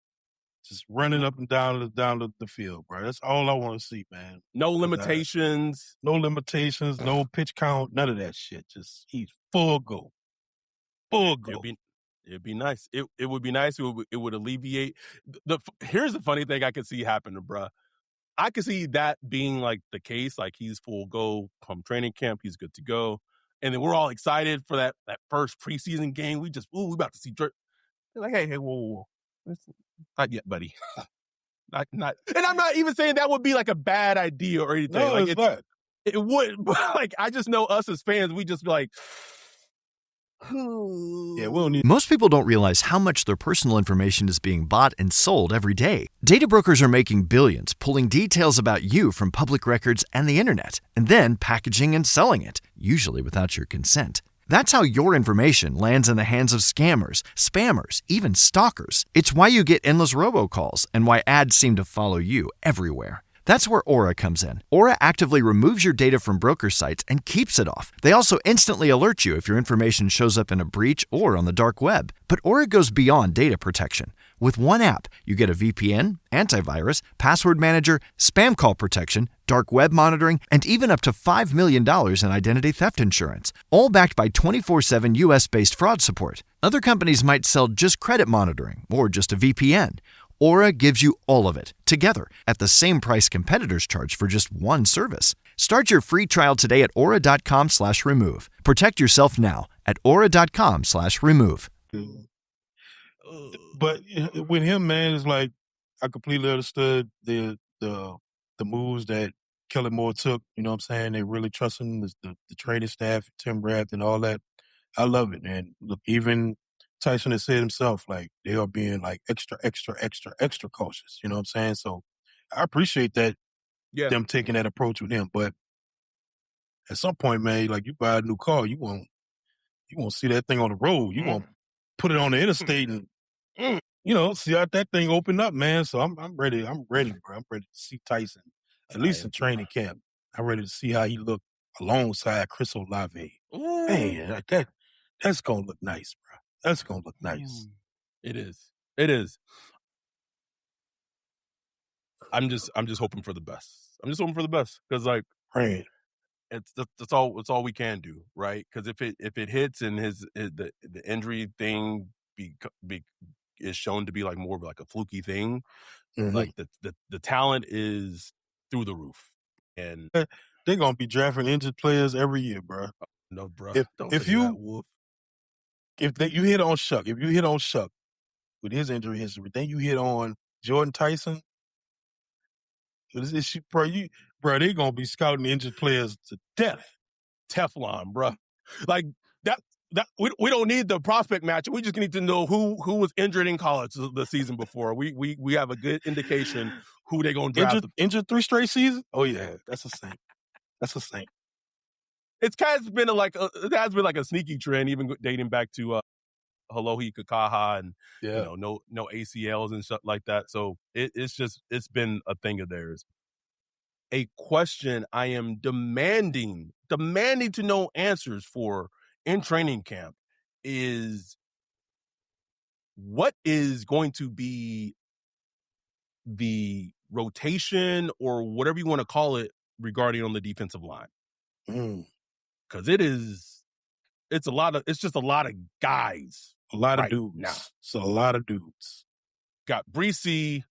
just running up and down the field, bro. That's all I want to see, man. No limitations. No pitch count, none of that shit. Just he's full go. Full go. It'd be nice. It would be nice. It would alleviate. Here's the funny thing I could see happening, bro. I could see that being like the case. Like he's full go from training camp. He's good to go. And then we're all excited for that first preseason game. We about to see Drake. They're like, hey, whoa. Not yet, buddy. not. And I'm not even saying that would be like a bad idea or anything. No, like it's not. It would, but like I just know us as fans, we just be like, yeah, we don't need. Most people don't realize how much their personal information is being bought and sold every day. Data brokers are making billions, pulling details about you from public records and the internet, and then packaging and selling it, usually without your consent. That's how your information lands in the hands of scammers, spammers, even stalkers. It's why you get endless robocalls and why ads seem to follow you everywhere. That's where Aura comes in. Aura actively removes your data from broker sites and keeps it off. They also instantly alert you if your information shows up in a breach or on the dark web. But Aura goes beyond data protection. With one app, you get a VPN, antivirus, password manager, spam call protection, dark web monitoring, and even up to $5 million in identity theft insurance. All backed by 24/7 US-based fraud support. Other companies might sell just credit monitoring or just a VPN. Aura gives you all of it, together, at the same price competitors charge for just one service. Start your free trial today at aura.com/remove. Protect yourself now at aura.com/remove. But with him, man, it's like I completely understood the moves that Kellen Moore took. You know what I'm saying? They really trust him, the training staff, Tim Rath, and all that. I love it, man. Look, even Tyson has said himself, like, they are being like extra cautious. You know what I'm saying? So I appreciate that, them taking that approach with him. But at some point, man, like, you buy a new car, you won't see that thing on the road. You won't put it on the interstate and see how that thing open up, man. So I'm ready. I'm ready, bro. I'm ready to see Tyson, at least in training camp. I'm ready to see how he looked alongside Chris Olave. Man, like that's gonna look nice, bro. That's gonna look nice. It is. It is. I'm just hoping for the best. I'm just hoping for the best because, like, right, that's all we can do, right? Because if it hits and the injury thing is shown to be like more of like a fluky thing, like the talent is through the roof, and they're gonna be drafting injured players every year, bro. No, bro. If you hit on Shuck with his injury history, then you hit on Jordan Tyson. Bro, they're gonna be scouting injured players to death. Teflon, bro. Like that we don't need the prospect match. We just need to know who was injured in college the season before. We have a good indication who they're gonna draft. Injured 3 straight seasons? Oh yeah, that's a Saint. That's a Saint. It has been like a sneaky trend, even dating back to Alohi Kakaha and no ACLs and stuff like that. So it's been a thing of theirs. A question I am demanding to know answers for in training camp is what is going to be the rotation or whatever you want to call it regarding on the defensive line. Because it's just a lot of guys. A lot of dudes. Now. It's a lot of dudes. Got Breesy,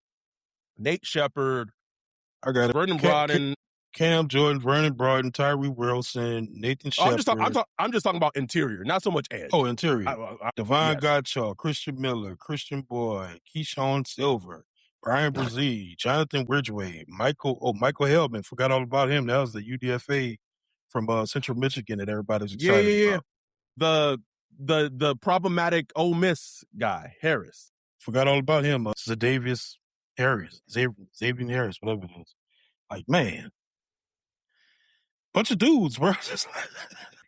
Nate Shepard, I got Vernon Broughton, Cam Jordan, Vernon Broughton, Tyree Wilson, Nathan Shepard. I'm just talking about interior, not so much edge. Oh, interior. Devon Gottschall, Christian Miller, Christian Boyd, Keyshawn Silver, Brian Brzee, Jonathan Ridgway, Michael Hellman. Forgot all about him. That was the UDFA from Central Michigan that everybody's excited about. The problematic Ole Miss guy, Harris. Forgot all about him. Xavier Harris, whatever it is. Like, man, bunch of dudes, bro. Just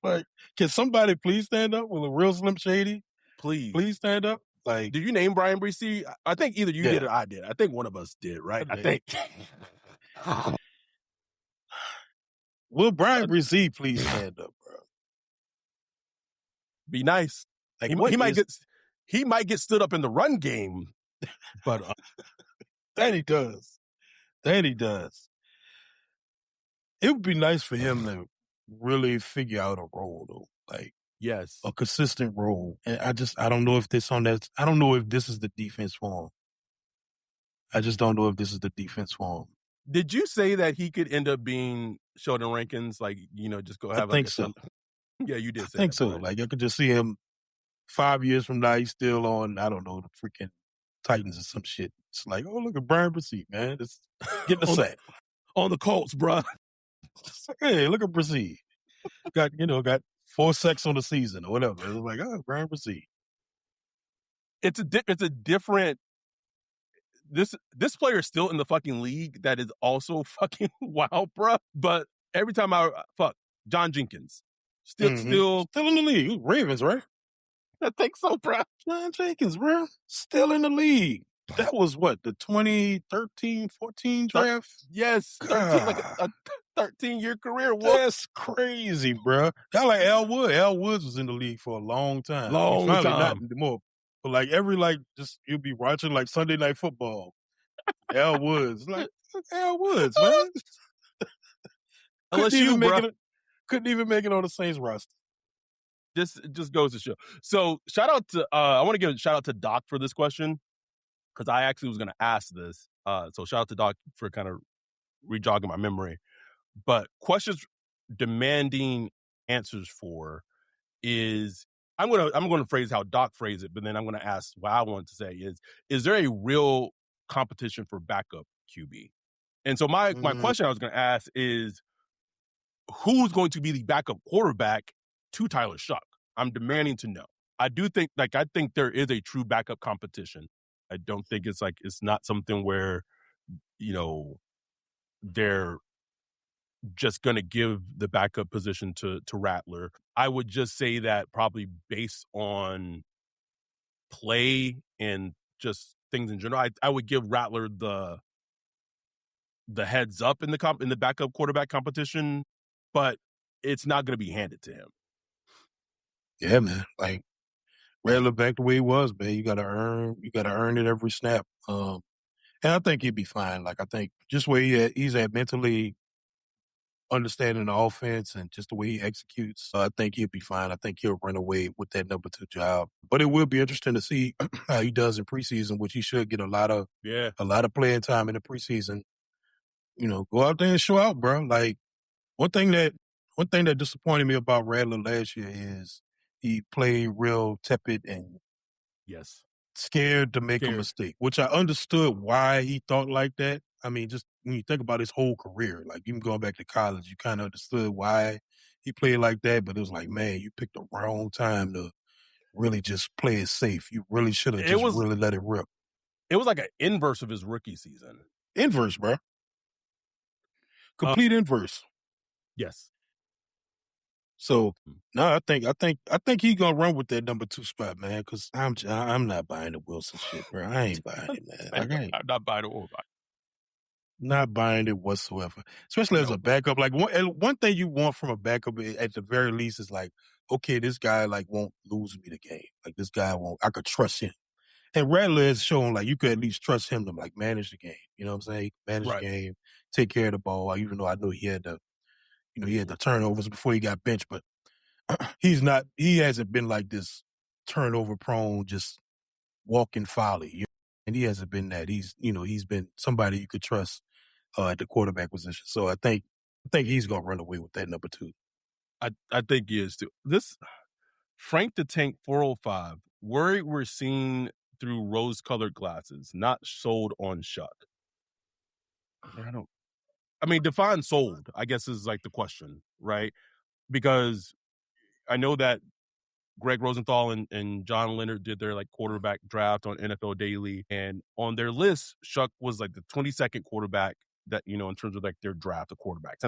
like, can somebody please stand up with a real Slim Shady? Please stand up. Like, did you name Brian Brzee? I think either you did or I did. I think one of us did, right? I think. Will Brian Brzee please stand up, bro? Be nice. Like, he might get stood up in the run game, but that he does. It would be nice for him to really figure out a role, though. Like, yes, a consistent role. And I don't know if I don't know if this is the defense for him. I just don't know if this is the defense for him. Did you say that he could end up being Sheldon Rankins? Like, just go have. I think so. Yeah, you did say I think that, so. right? Like, I could just see him 5 years from now, he's still on, I don't know, the freaking Titans or some shit. It's like, oh, look at Brian Brzee, man. Just get the sack. On the Colts, bro. Just like, hey, look at Brzee. Got 4 sacks on the season or whatever. It was like, oh, Brian Brzee. It's a different. This player is still in the fucking league that is also fucking wild, bro. But every time John Jenkins, still in the league. Ravens, right? I think so, bro. John Jenkins, bro, still in the league. That was what, the 2013, 14 draft? Yes, 13, like a 13-year career. What? That's crazy, bro. That like Al Wood. Al Woods was in the league for a long time. He Long finally not time. anymore. But like just you'll be watching like Sunday Night Football. Al Woods, like Al Woods, man. LSU, bro. Couldn't even make it on the Saints roster. Just goes to show. So shout out to I want to give a shout out to Doc for this question, because I actually was going to ask this. So shout out to Doc for kind of rejogging my memory. But questions demanding answers for is I'm gonna phrase how Doc phrased it, but then I'm gonna ask what I want to say is there a real competition for backup QB? And so my question I was gonna ask is who's going to be the backup quarterback to Tyler Shuck? I'm demanding to know. I think there is a true backup competition. I don't think it's not something where, they're just going to give the backup position to Rattler. I would just say that probably based on play and just things in general, I would give Rattler the heads up in the backup quarterback competition, but it's not going to be handed to him. Yeah, man. Like Rattler back the way he was, man. You gotta earn it every snap. And I think he'd be fine. Like I think just where he's at mentally, understanding the offense and just the way he executes, I think he'll be fine. I think he'll run away with that number 2 job. But it will be interesting to see how he does in preseason, which he should get a lot of playing time in the preseason. Go out there and show out, bro. Like one thing that disappointed me about Rattler last year is he played real tepid and scared to make a mistake, which I understood why he thought like that. I mean, just when you think about his whole career, like even going back to college, you kind of understood why he played like that. But it was like, man, you picked the wrong time to really just play it safe. You really should have really let it rip. It was like an inverse of his rookie season. Inverse, bro. Complete inverse. Yes. So no, I think he's gonna run with that number 2 spot, man. Because I'm not buying the Wilson shit, bro. I ain't buying it, man. I'm not buying it. Not buying it whatsoever, especially as a backup. Like one thing you want from a backup, at the very least, is like, okay, this guy like won't lose me the game. Like this guy won't. I could trust him. And Rattler has shown like you could at least trust him to like manage the game. You know what I'm saying? Manage the game, take care of the ball. Even though I know he had the turnovers before he got benched, but he hasn't been like this turnover prone, just walking folly. And he hasn't been that. He's been somebody you could trust at the quarterback position. So I think he's gonna run away with that number 2. I think he is too. This Frank the Tank 405, worried we're seeing through rose-colored glasses, not sold on Shuck. Define sold, I guess, is like the question, right? Because I know that Greg Rosenthal and John Leonard did their like quarterback draft on NFL Daily, and on their list, Shuck was like the 22nd quarterback that, in terms of like their draft of quarterbacks.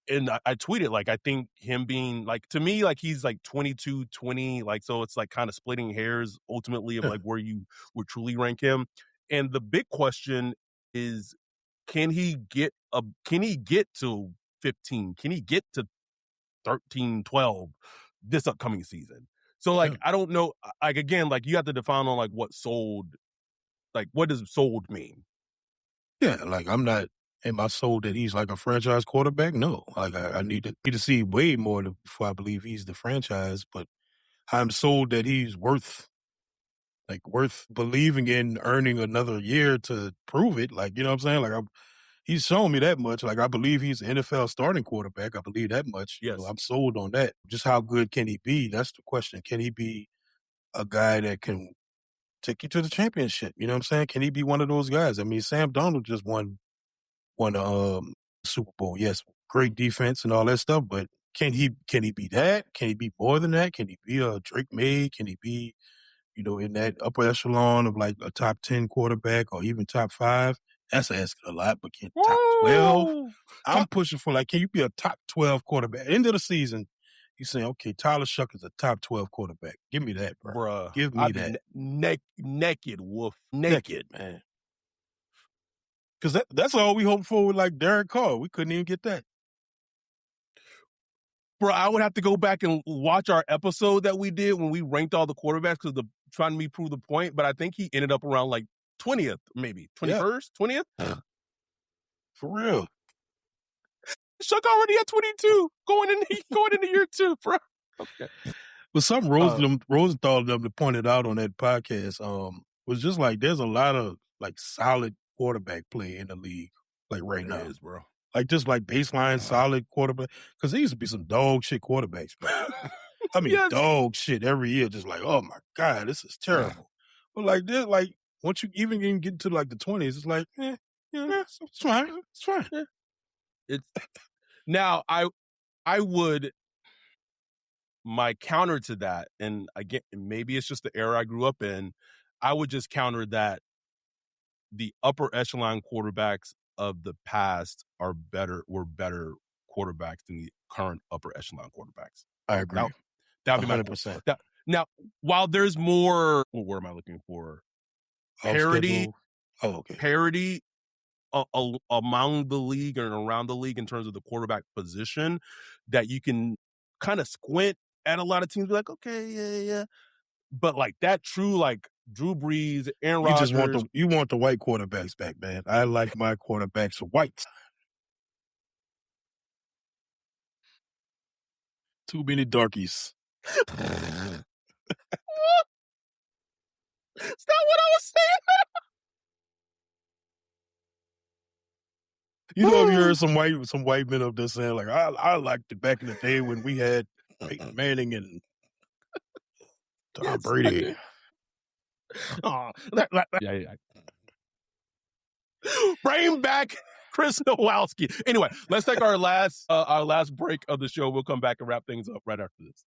And I tweeted, like, I think him being like, to me, like he's like 22, 20, like, so it's like kind of splitting hairs ultimately of like where you would truly rank him. And the big question is, can he get to 15? Can he get to 13, 12 this upcoming season? So like, I don't know. Like, again, like you have to define on like what does sold mean? Yeah. Like am I sold that he's like a franchise quarterback? No. Like I need to see way more before I believe he's the franchise, but I'm sold that he's worth believing in, earning another year to prove it. Like, you know what I'm saying? Like he's shown me that much. Like I believe he's an NFL starting quarterback. I believe that much. Yes. I'm sold on that. Just how good can he be? That's the question. Can he be a guy that can take you to the championship? You know what I'm saying? Can he be one of those guys? I mean, Sam Darnold just won Super Bowl. Yes, great defense and all that stuff, but can he be that? Can he be more than that? Can he be a Drake May? Can he be, in that upper echelon of like a top 10 quarterback or even top 5? That's asking a lot, but top 12? I'm pushing for like, can you be a top 12 quarterback? End of the season, You saying, okay, Tyler Shucker's a top 12 quarterback. Give me that, bro. Bruh. Give me that. Naked, Wolf. Naked. Man. Because that's all we hoped for with like Derek Carr. We couldn't even get that. Bro, I would have to go back and watch our episode that we did when we ranked all the quarterbacks because trying to prove the point, but I think he ended up around like 20th, maybe 21st, 20th. For real. Shuck already at 22, going into year 2, bro. Okay. But something Rosenthal and them pointed out on that podcast was just like there's a lot of like solid quarterback play in the league like right now. Is, bro. Like just like baseline solid quarterback. Because there used to be some dog shit quarterbacks, bro. I mean, dog shit every year. Just like, oh my God, this is terrible. But like this, like once you even get into like the 20s, it's like, yeah, it's fine. It's fine. Yeah. It's now I would, my counter to that, and again, maybe it's just the era I grew up in, I would just counter that the upper echelon quarterbacks of the past were better quarterbacks than the current upper echelon quarterbacks. I agree. That'd be 100%. Now, while there's more, what word am I looking for? Parity. Oh, okay. Parity among the league and around the league in terms of the quarterback position, that you can kind of squint at a lot of teams, be like, okay, yeah. But like that true, like Drew Brees, Aaron Rodgers. You want the white quarterbacks back, man. I like my quarterbacks white. Too many darkies. That's not what I was saying. You know, if you heard some white men up there saying like, I liked it back in the day when we had Peyton Manning and Tom Brady. Yeah. Bring back Chris Nowalski. Anyway, let's take our last break of the show. We'll come back and wrap things up right after this.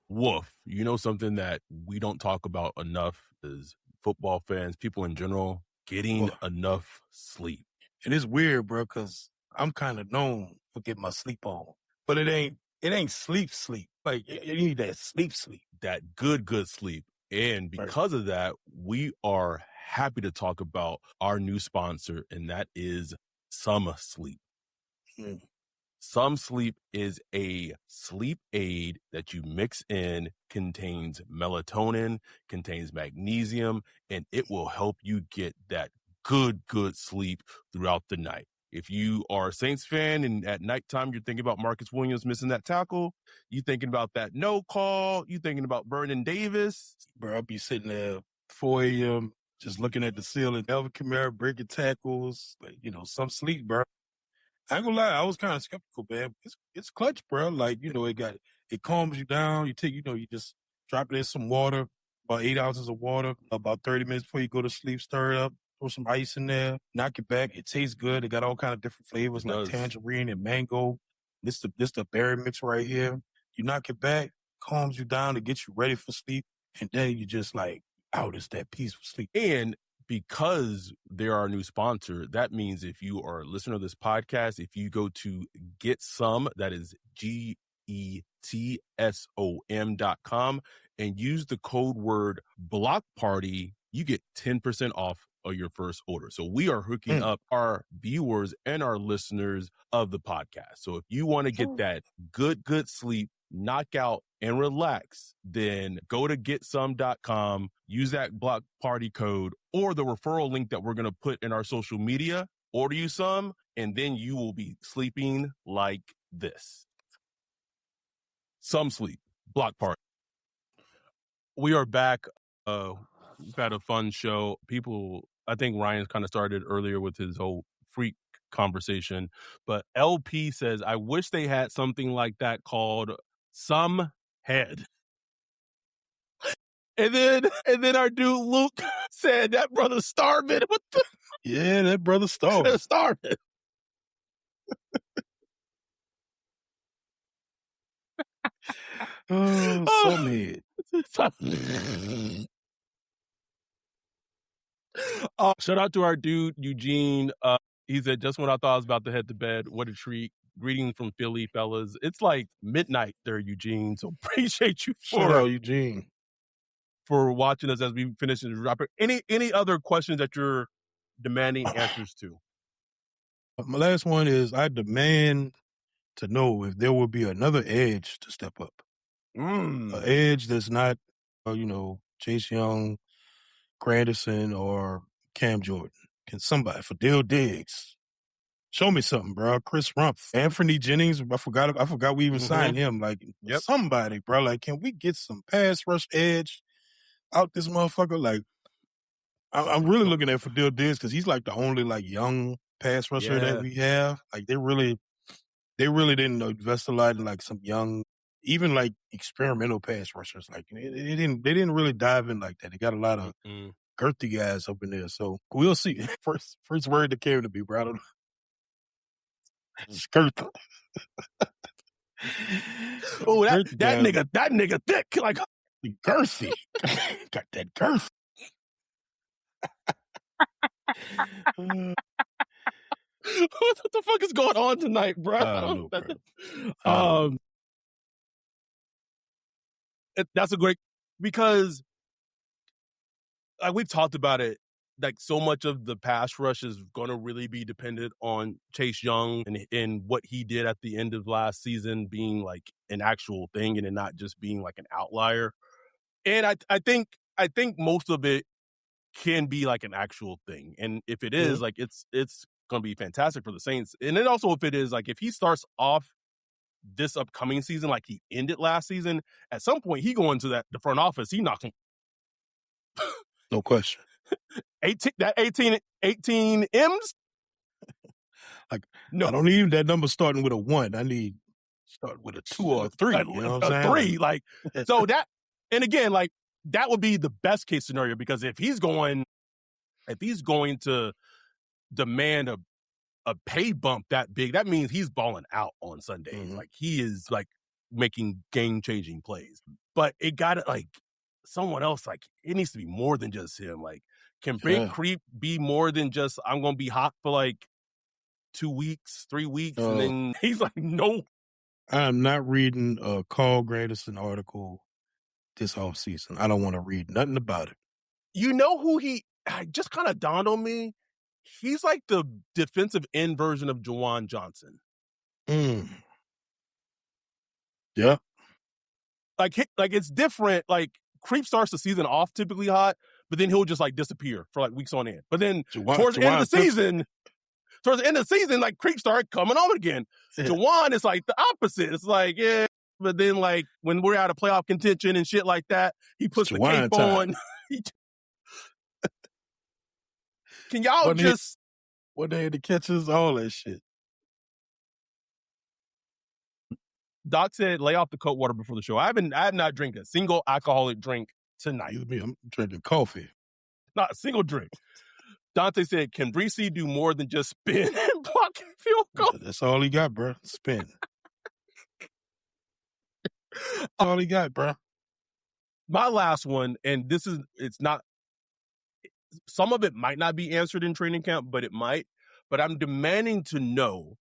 Woof. You know, something that we don't talk about enough is football fans, people in general, getting enough sleep. And it's weird, bro, because I'm kind of known for getting my sleep on, but it ain't sleep. Like you need that sleep, that good sleep. And because of that, we are happy to talk about our new sponsor, and that is Some Sleep. Some Sleep is a sleep aid that you mix in, contains melatonin, contains magnesium, and it will help you get that good sleep throughout the night. If you are a Saints fan and at nighttime you're thinking about Marcus Williams missing that tackle, you thinking about that no call, you thinking about Vernon Davis. Bro, I'll be sitting there 4 a.m. just looking at the ceiling. Alvin Kamara breaking tackles, like, some sleep, bro. I ain't gonna lie, I was kind of skeptical, man. It's clutch, bro. Like, it calms you down. You take, you just drop it in some water, about 8 ounces of water, about 30 minutes before you go to sleep, stir it up, throw some ice in there, knock it back. It tastes good. It got all kind of different flavors like tangerine and mango. This the berry mix right here. You knock it back, calms you down to get you ready for sleep, and then you just like, it's that peaceful sleep. And because they're our new sponsor, that means if you are a listener of this podcast, if you go to Get Some, that is GETSOM.com, and use the code word Block Party, you get 10% off of your first order. So we are hooking up our viewers and our listeners of the podcast. So if you want to get that good sleep, knock out and relax, then go to getsome.com, use that Block Party code or the referral link that we're going to put in our social media, order you some, and then you will be sleeping like this. Some Sleep, Block Party. We are back. We've had a fun show. I think Ryan's kind of started earlier with his whole freak conversation, but LP says, I wish they had something like that called Some Head. And then our dude Luke said, that brother's starving. What the? Yeah, that brother's starving. Starving. Some head. Shout out to our dude Eugene. He said, just when I thought I was about to head to bed, what a treat. Greetings from Philly, fellas. It's like midnight there, Eugene. So appreciate you Shout out, Eugene, for watching us as we finish this rapper. Any other questions that you're demanding answers to? My last one is I demand to know if there will be another edge to step up. An edge that's not, Chase Young, Granderson, or Cam Jordan. Can somebody, Fadil Diggs, show me something, bro? Chris Rumpf, Anthony Jennings. I forgot we even signed him. Like somebody, bro. Like, can we get some pass rush edge out this motherfucker? Like, I'm really looking at Fadil Diggs because he's like the only like young pass rusher that we have. Like, they really didn't invest a lot in like some young, even like experimental pass rushers. Like, they didn't really dive in like that. They got a lot of girthy guys up in there. So we'll see. First word that came to me, bro. I don't know. Skirt. Oh, that nigga thick, like girthy. Got that girth. What the fuck is going on tonight, bro? I don't know, bro. That's a great, because like we've talked about it, like so much of the pass rush is going to really be dependent on Chase Young and what he did at the end of last season being like an actual thing and it not just being like an outlier. And I think most of it can be like an actual thing. And if it is, like it's going to be fantastic for the Saints. And then also if it is, like if he starts off this upcoming season like he ended last season, at some point he go into the front office, he knocking. No question. 18 M's? Like, no. I don't need that number starting with a 1. I need start with a 2 or a 3. You know what I'm saying? 3, like so that, and again, like that would be the best case scenario, because if he's going to demand a pay bump that big, that means he's balling out on Sundays. Like he is like making game-changing plays. But it got to like someone else, like it needs to be more than just him. Like, can Big Creep be more than just I'm gonna be hot for like 2 weeks, 3 weeks, and then he's like, no. I'm not reading a Carl Granderson article this offseason. I don't want to read nothing about it. You know who just kind of dawned on me? He's like the defensive end version of Juwan Johnson. Yeah. Like it's different. Like Creep starts the season off typically hot, but then he'll just like disappear for like weeks on end. But then towards the end of the season, like Creep started coming on again. Juwan is like the opposite. It's like, yeah, but then like when we're out of playoff contention and shit like that, he puts the cape on. Can y'all what day the catches, all that shit. Doc said, lay off the cold water before the show. I have not drank a single alcoholic drink tonight. I'm drinking coffee. Not a single drink. Dante said, can Breesy do more than just spin and block field goal? That's all he got, bro. Spin. All he got, bro. My last one, and it's not, some of it might not be answered in training camp, but it might. But I'm demanding to know,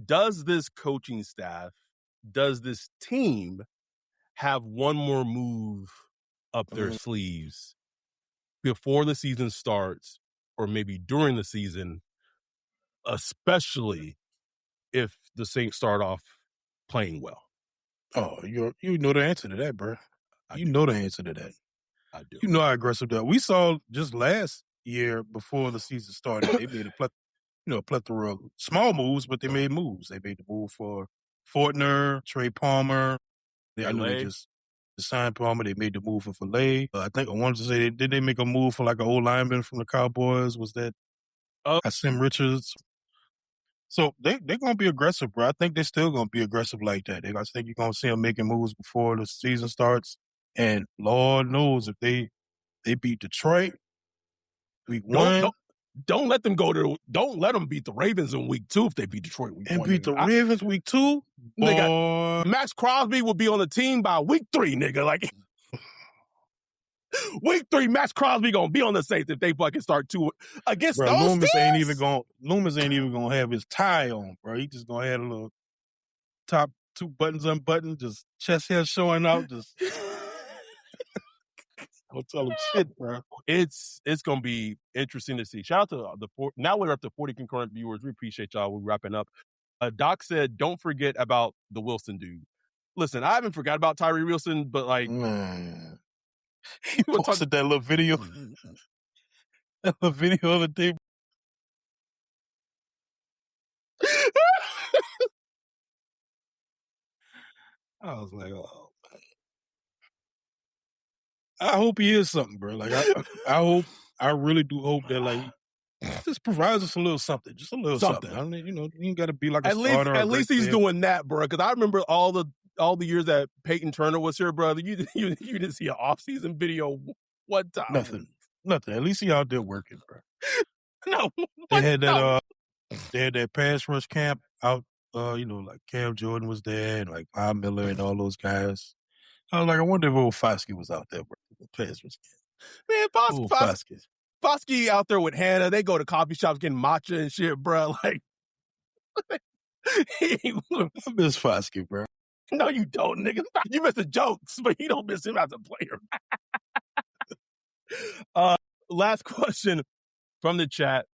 does this coaching staff, does this team have one more move up their sleeves before the season starts, or maybe during the season, especially if the Saints start off playing well? Oh, you know the answer to that, bro. Know the answer to that. I do. You know how aggressive that. We saw just last year before the season started, they made a plethora of small moves, but they made moves. They made the move for Fortner, Trey Palmer. I know they just signed Palmer. They made the move for Filet. I wanted to say, did they make a move for like an old lineman from the Cowboys? Was that Asim Richards? So they're going to be aggressive, bro. I think they're still going to be aggressive like that. I think you're going to see them making moves before the season starts. And Lord knows if they beat Detroit week 1. Don't let them don't let them beat the Ravens in week 2 if they beat Detroit week 1. And beat the Ravens week 2? Nigga, Max Crosby will be on the team by week 3, nigga. Like, Week 3, Max Crosby gonna be on the Saints if they fucking start 2 against Bro, those Loomis ain't even Steelers? gonna have his tie on, bro. He just gonna have a little top 2 buttons unbuttoned, just chest hair showing out, just don't tell him shit, bro. It's gonna be interesting to see. Shout out to now we're up to 40 concurrent viewers. We appreciate y'all. We're wrapping up. Doc said, "Don't forget about the Wilson dude." Listen, I haven't forgot about Tyree Wilson, but like, man, he posted that little video, that little video of a day. I was like, oh man. I hope he is something, bro. Like I really do hope that like just provides us a little something, just a little something. I mean, you ain't got to be like a starter. At least he's doing that, bro. Because I remember all the years that Peyton Turner was here, brother. You didn't see an off-season video one time. Nothing. At least he out there working, bro. No, they had that pass rush camp out. Like Cam Jordan was there, and like Bob Miller and all those guys. I was like, I wonder if old Foskey was out there, bro. Pass rush camp. Man, Foskey out there with Hannah. They go to coffee shops getting matcha and shit, bro. Like, I miss Foskey, bro. No, you don't, nigga. You miss the jokes, but you don't miss him as a player. Last question from the chat.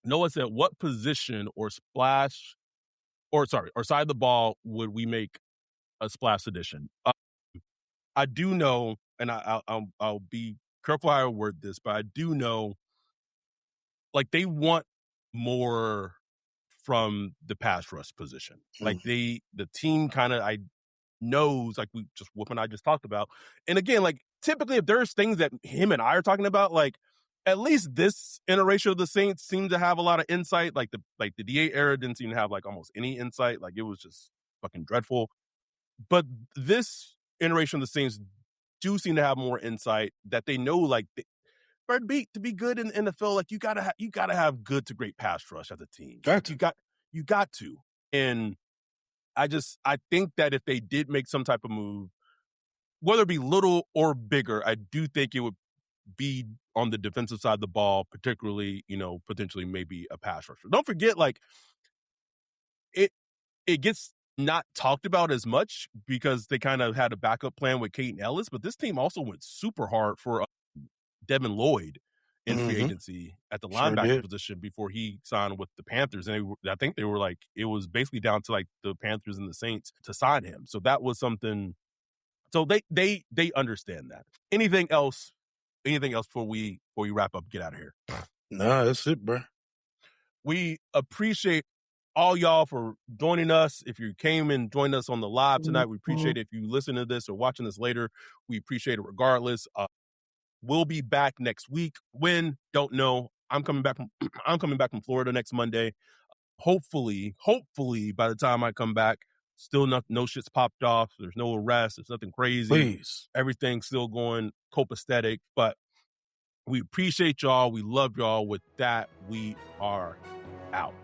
Noah said, "What position or side of the ball would we make a splash edition?" I do know, and I'll be careful how I word this, but I do know, like, they want more from the pass rush position. Like the team kind of knows, like Whoop and I just talked about. And again, like typically if there's things that him and I are talking about, like at least this iteration of the Saints seemed to have a lot of insight. Like the DA era didn't seem to have like almost any insight. Like it was just fucking dreadful. But this iteration of the Saints do seem to have more insight, that they know like to be good in the NFL, like you gotta have good to great pass rush as a team. You got to. And I think that if they did make some type of move, whether it be little or bigger, I do think it would be on the defensive side of the ball, particularly, potentially maybe a pass rusher. Don't forget, like it gets not talked about as much because they kind of had a backup plan with Caden Ellis, but this team also went super hard for Devin Lloyd in free agency at the linebacker position before he signed with the Panthers. And I think they were like, it was basically down to like the Panthers and the Saints to sign him. So that was something. So they understand that. Anything else before we wrap up, get out of here? Nah, that's it, bro. We appreciate all y'all for joining us. If you came and joined us on the live tonight, we appreciate it. If you listen to this or watching this later, we appreciate it regardless. We'll be back next week. When? Don't know. I'm coming back from Florida next Monday. Hopefully, by the time I come back, still no shit's popped off. There's no arrests. There's nothing crazy. Please. Everything's still going copacetic. But we appreciate y'all. We love y'all. With that, we are out.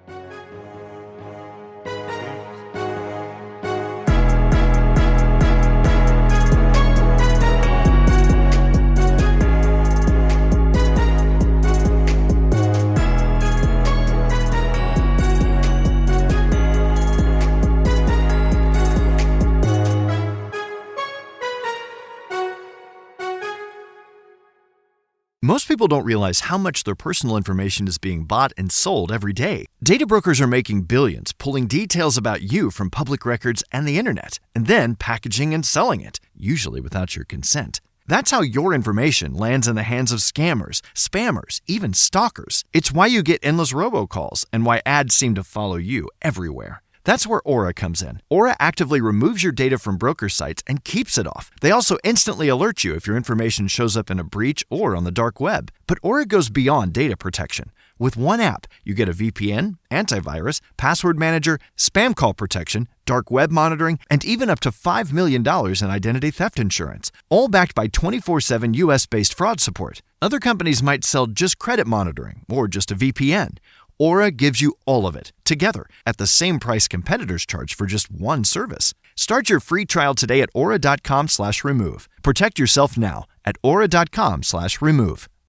Most people don't realize how much their personal information is being bought and sold every day. Data brokers are making billions, pulling details about you from public records and the internet, and then packaging and selling it, usually without your consent. That's how your information lands in the hands of scammers, spammers, even stalkers. It's why you get endless robocalls and why ads seem to follow you everywhere. That's where Aura comes in. Aura actively removes your data from broker sites and keeps it off. They also instantly alert you if your information shows up in a breach or on the dark web. But Aura goes beyond data protection. With one app, you get a VPN, antivirus, password manager, spam call protection, dark web monitoring, and even up to $5 million in identity theft insurance. All backed by 24/7 US-based fraud support. Other companies might sell just credit monitoring or just a VPN. Aura gives you all of it, together, at the same price competitors charge for just one service. Start your free trial today at aura.com/remove. Protect yourself now at aura.com/remove.